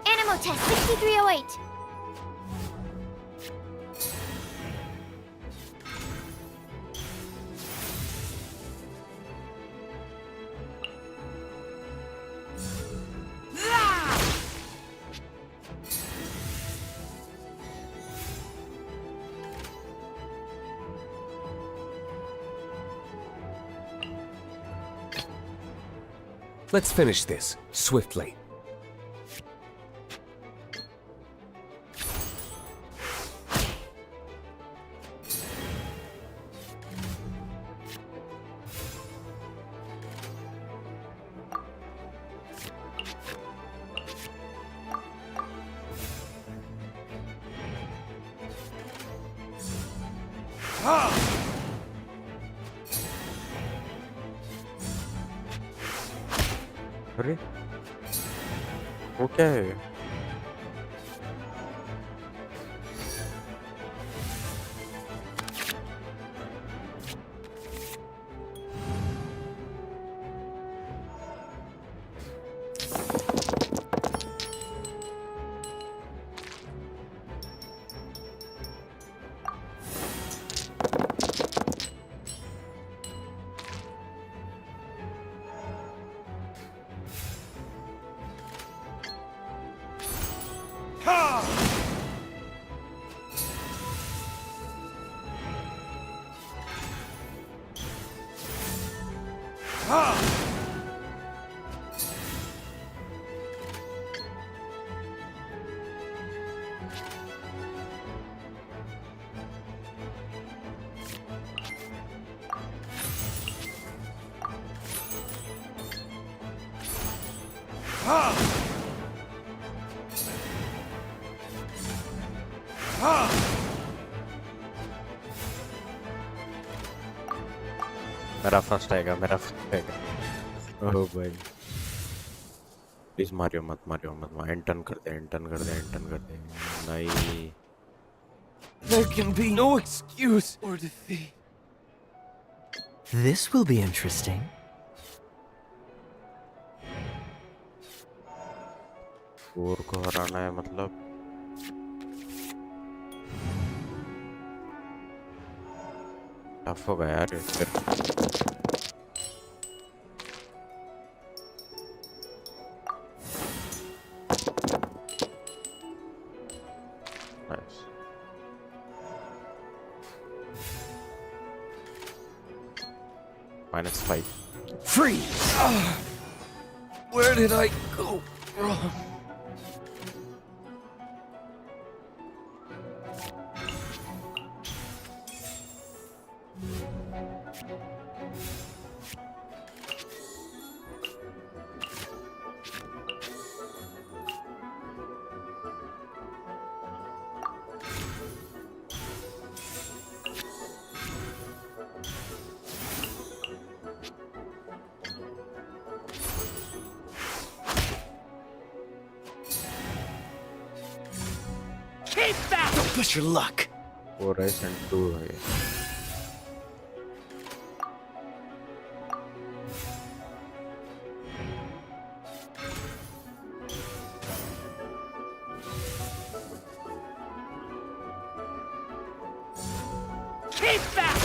Animal test 6308. Let's finish this, swiftly. अरे वो क्या है मेरा फर्स्ट आएगा ओह भाई प्लीज मारियो मत एंटन कर दे नहीं There can be no excuse or defeat. This will be interesting. और को हराना है मतलब टफ होगा यार ये फिर Nice. -5. Freeze! Where did I go wrong? push your luck. 4 ice and 2 है. Keep back!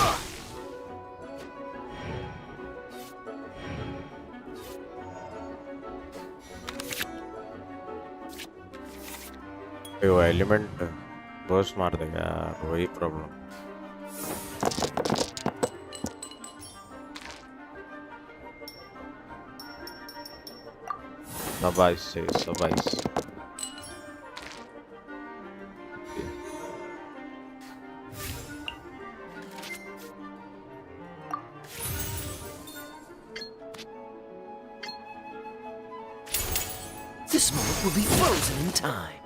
वो एलिमेंट बर्स्ट मार देगा यार, वही प्रॉब्लम. सब ice. This moment will be frozen in time.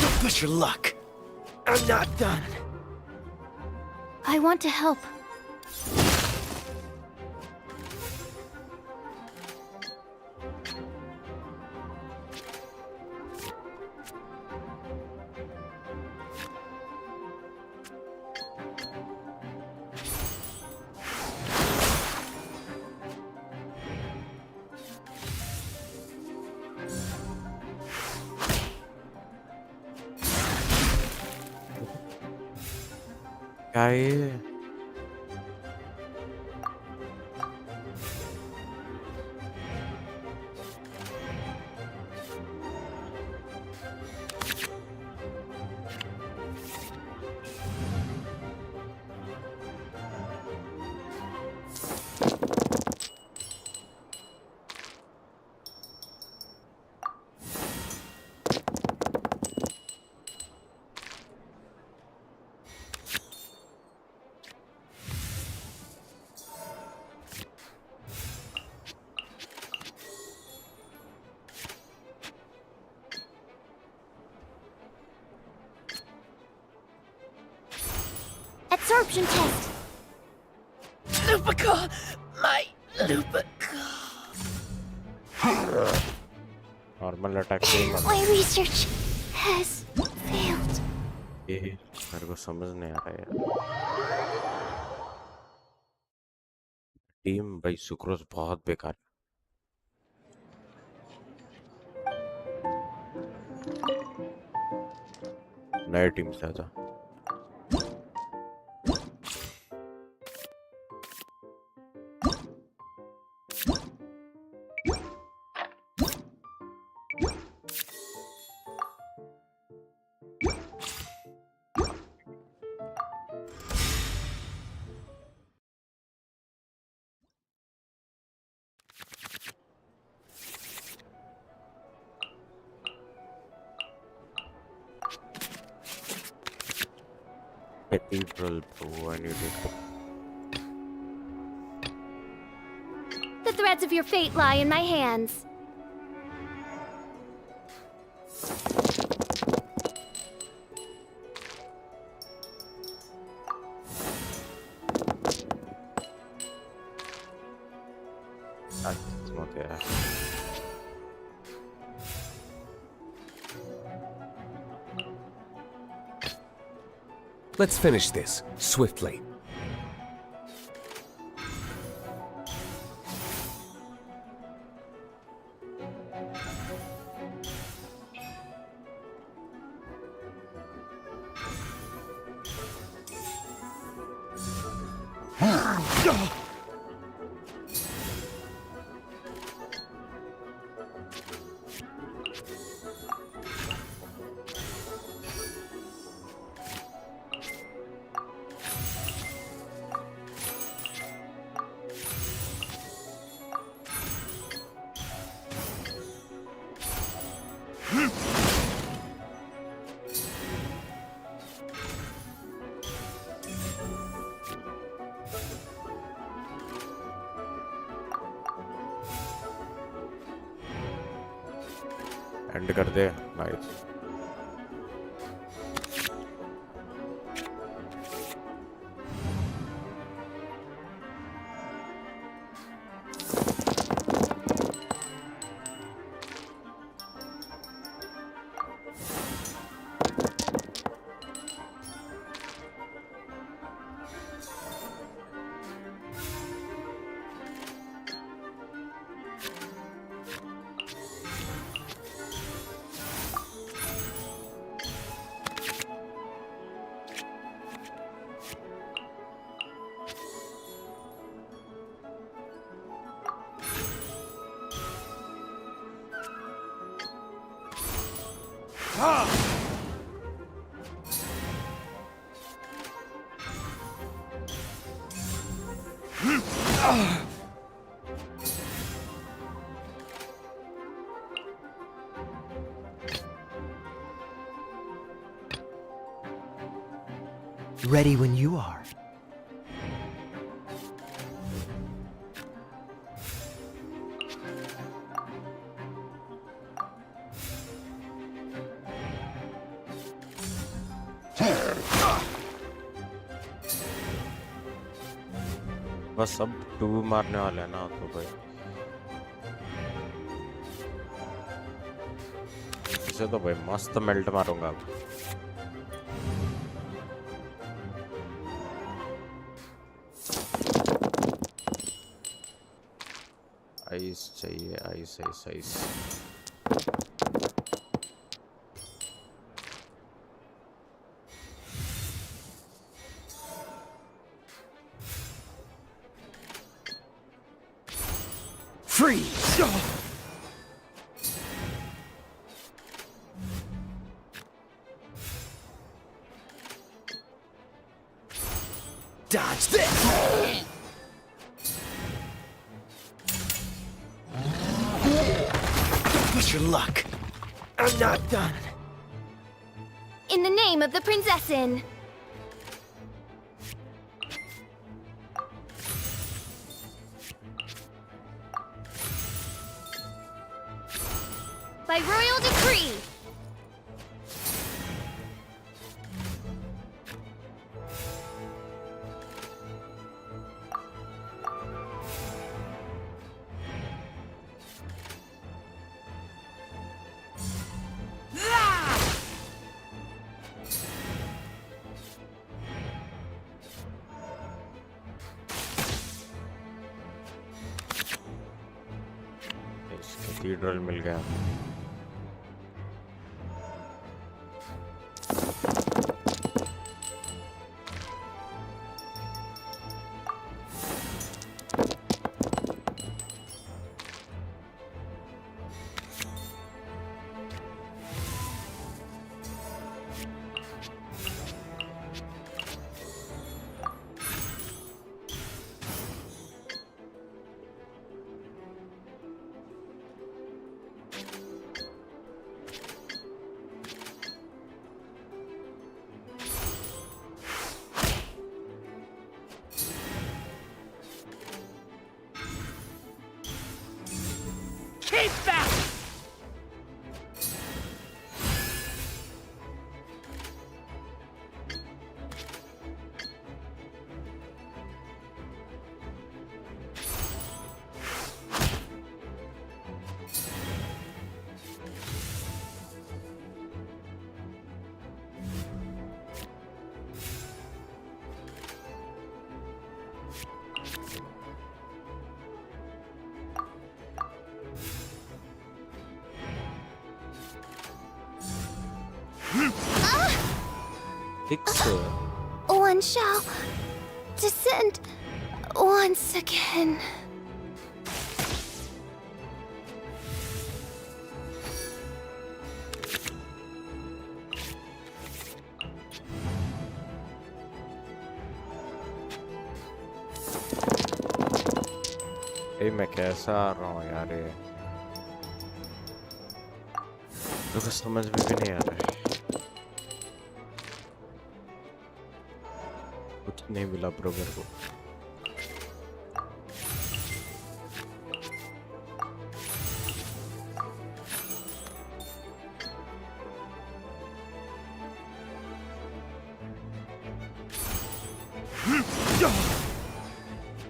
Don't push your luck. I'm not done. I want to help. क्या है ये? Absorption test. Lupica! My Lupica! Normal attack से My research has failed. ये मेरे को समझ नहीं आ रहा है. टीम भाई सुक्रोज बहुत बेकार है. नए टीम से आजा. Cathedral, bro, I need it. The threads of your fate lie in my hands. It's not there. Let's finish this swiftly. And कर दे. Nice. Ready when you are. बस अब टू मारने वाले हैं ना तो भाई इसे तो भाई मस्त मेल्ट मारूंगा अब आइस चाहिए ice ice ice Freeze! Dodge this! Don't push your luck. I'm not done. In the name of the Prinzessin. By royal decree. Cathedral मिल गया Keep that! Fix One shall descend once again. मैं कैसा आ रहा हूँ यार ये तो कुछ समझ में भी नहीं आ रहा है कुछ नहीं मिला ब्रो मेरे को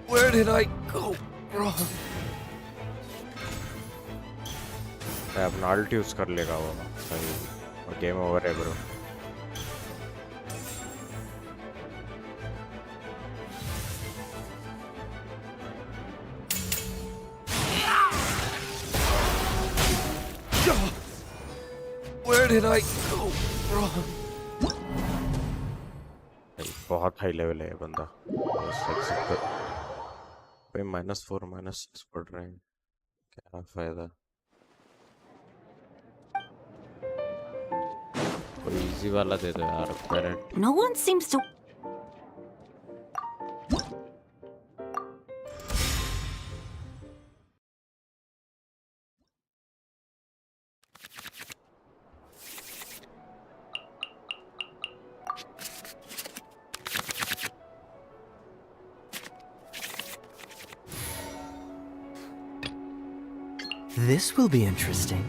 Where did I go wrong? मैं अपना अल्ट यूज कर लेगा वो सही और गेम ओवर है bro Where did I go wrong? बहुत हाई लेवल है ये बंदा भाई -4 -6 पड़ रहे हैं क्या फायदा कोई इजी वाला दे दो यार parent. No one seems to. This will be interesting.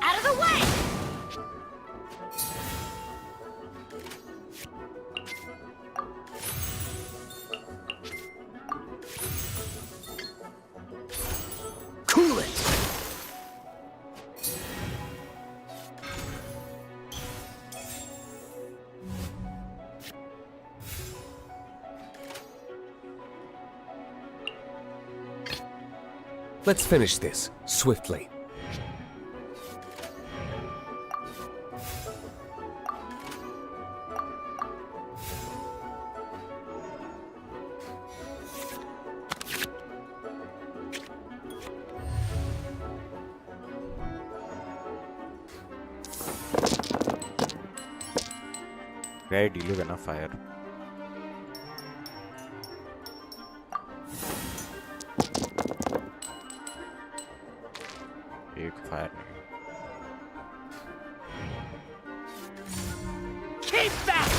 Out of the way! Cool it! Let's finish this, swiftly. Right, you look enough fire. एक फायर नहीं। Keep that!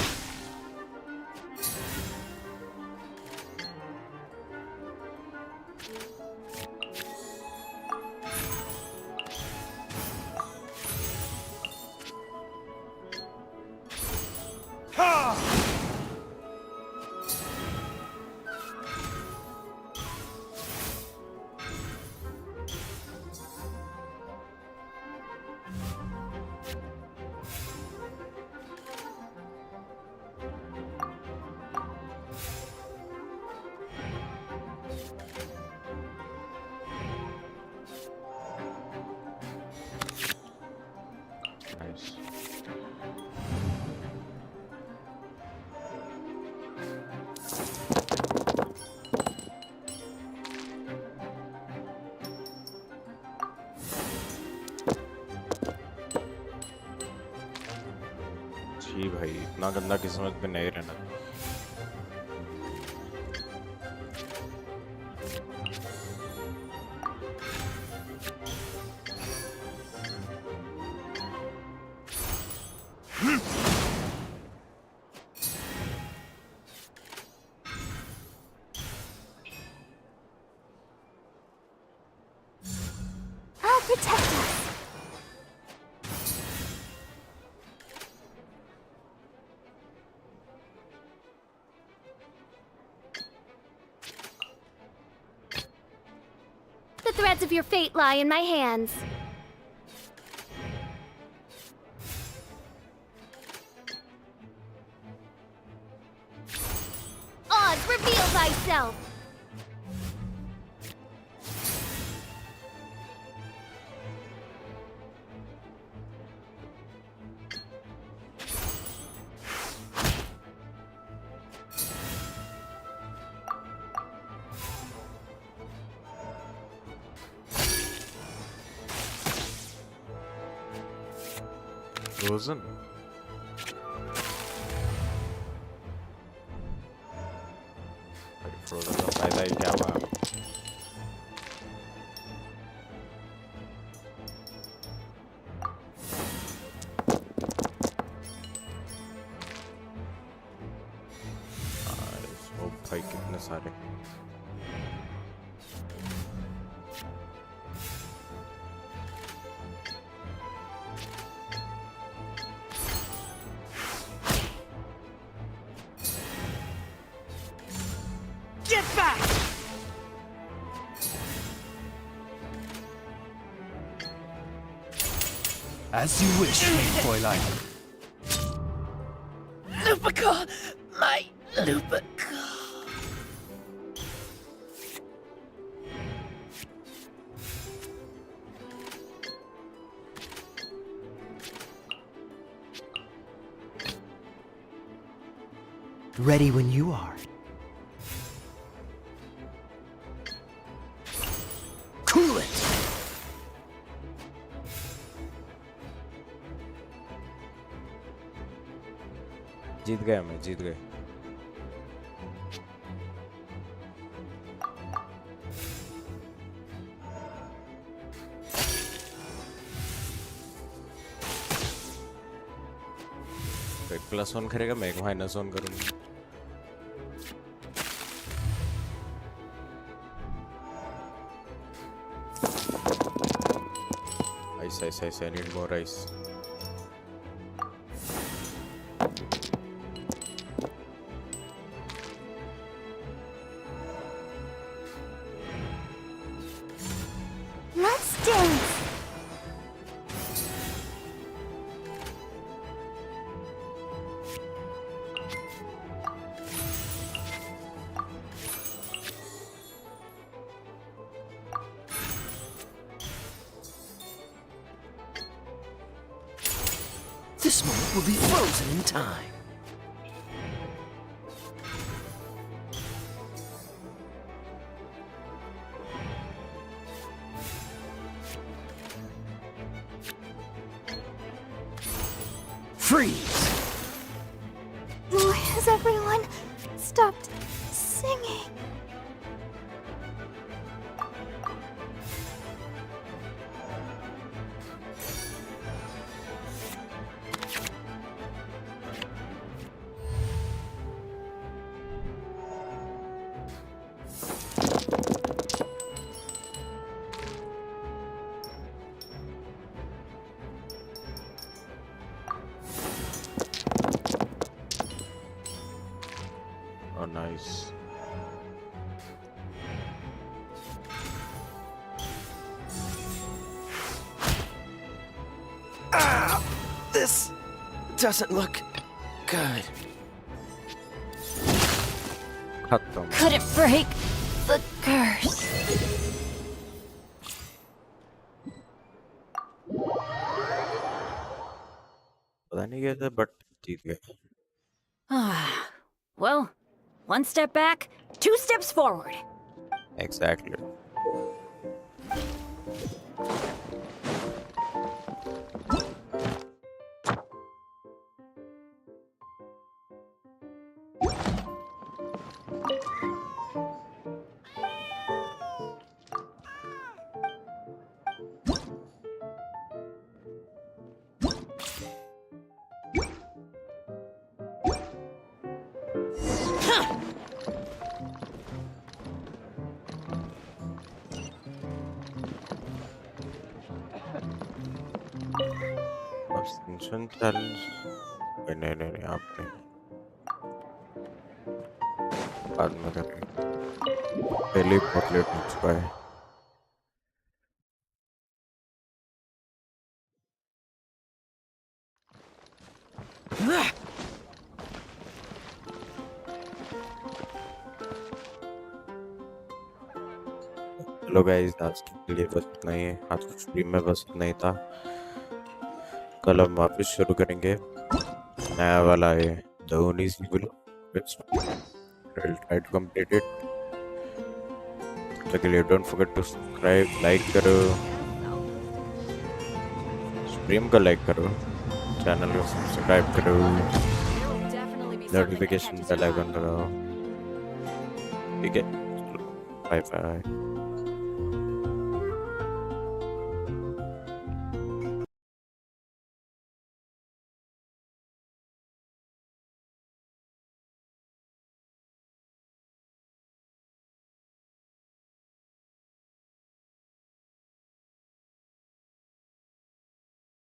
Nice. जी भाई इतना गंदा किस्मत में नहीं रहना। I'll protect us. The threads of your fate lie in my hands. Oz, reveal thyself! Frozen. Frozen का फायदा ही क्या हुआ? स्मोक भाई कितने सारे। As you wish, Fräulein. Lupica! My Lupica! Ready when you are. Cool it! जीत गया मैं, जीत गए। तो एक +1 करेगा, मैं एक -1 करूँगा। Ice, I need more ice. Let's dance. This moment will be frozen in time. Freeze! Why has everyone stopped singing? Oh, nice. Ah! This doesn't look good. खत्म। Could it break the curse? पता नहीं कैसे, but जीत गए। Well, one step back, two steps forward. Exactly. Extinction challenge. नहीं आपने बाद में करेंगे, पहले बहुत लेट हो चुका है। हेलो गाइस, आज के लिए बस इतना ही है। आज की स्ट्रीम में बस इतना ही था। कल हम वापस शुरू करेंगे, नया वाला है the ones will try to complete इट। तब तक के लिए don't forget to subscribe, like करो, स्ट्रीम को लाइक करो, चैनल को सब्सक्राइब करो, नोटिफिकेशन बेल आइकन दबाओ। ठीक है, बाय बाय।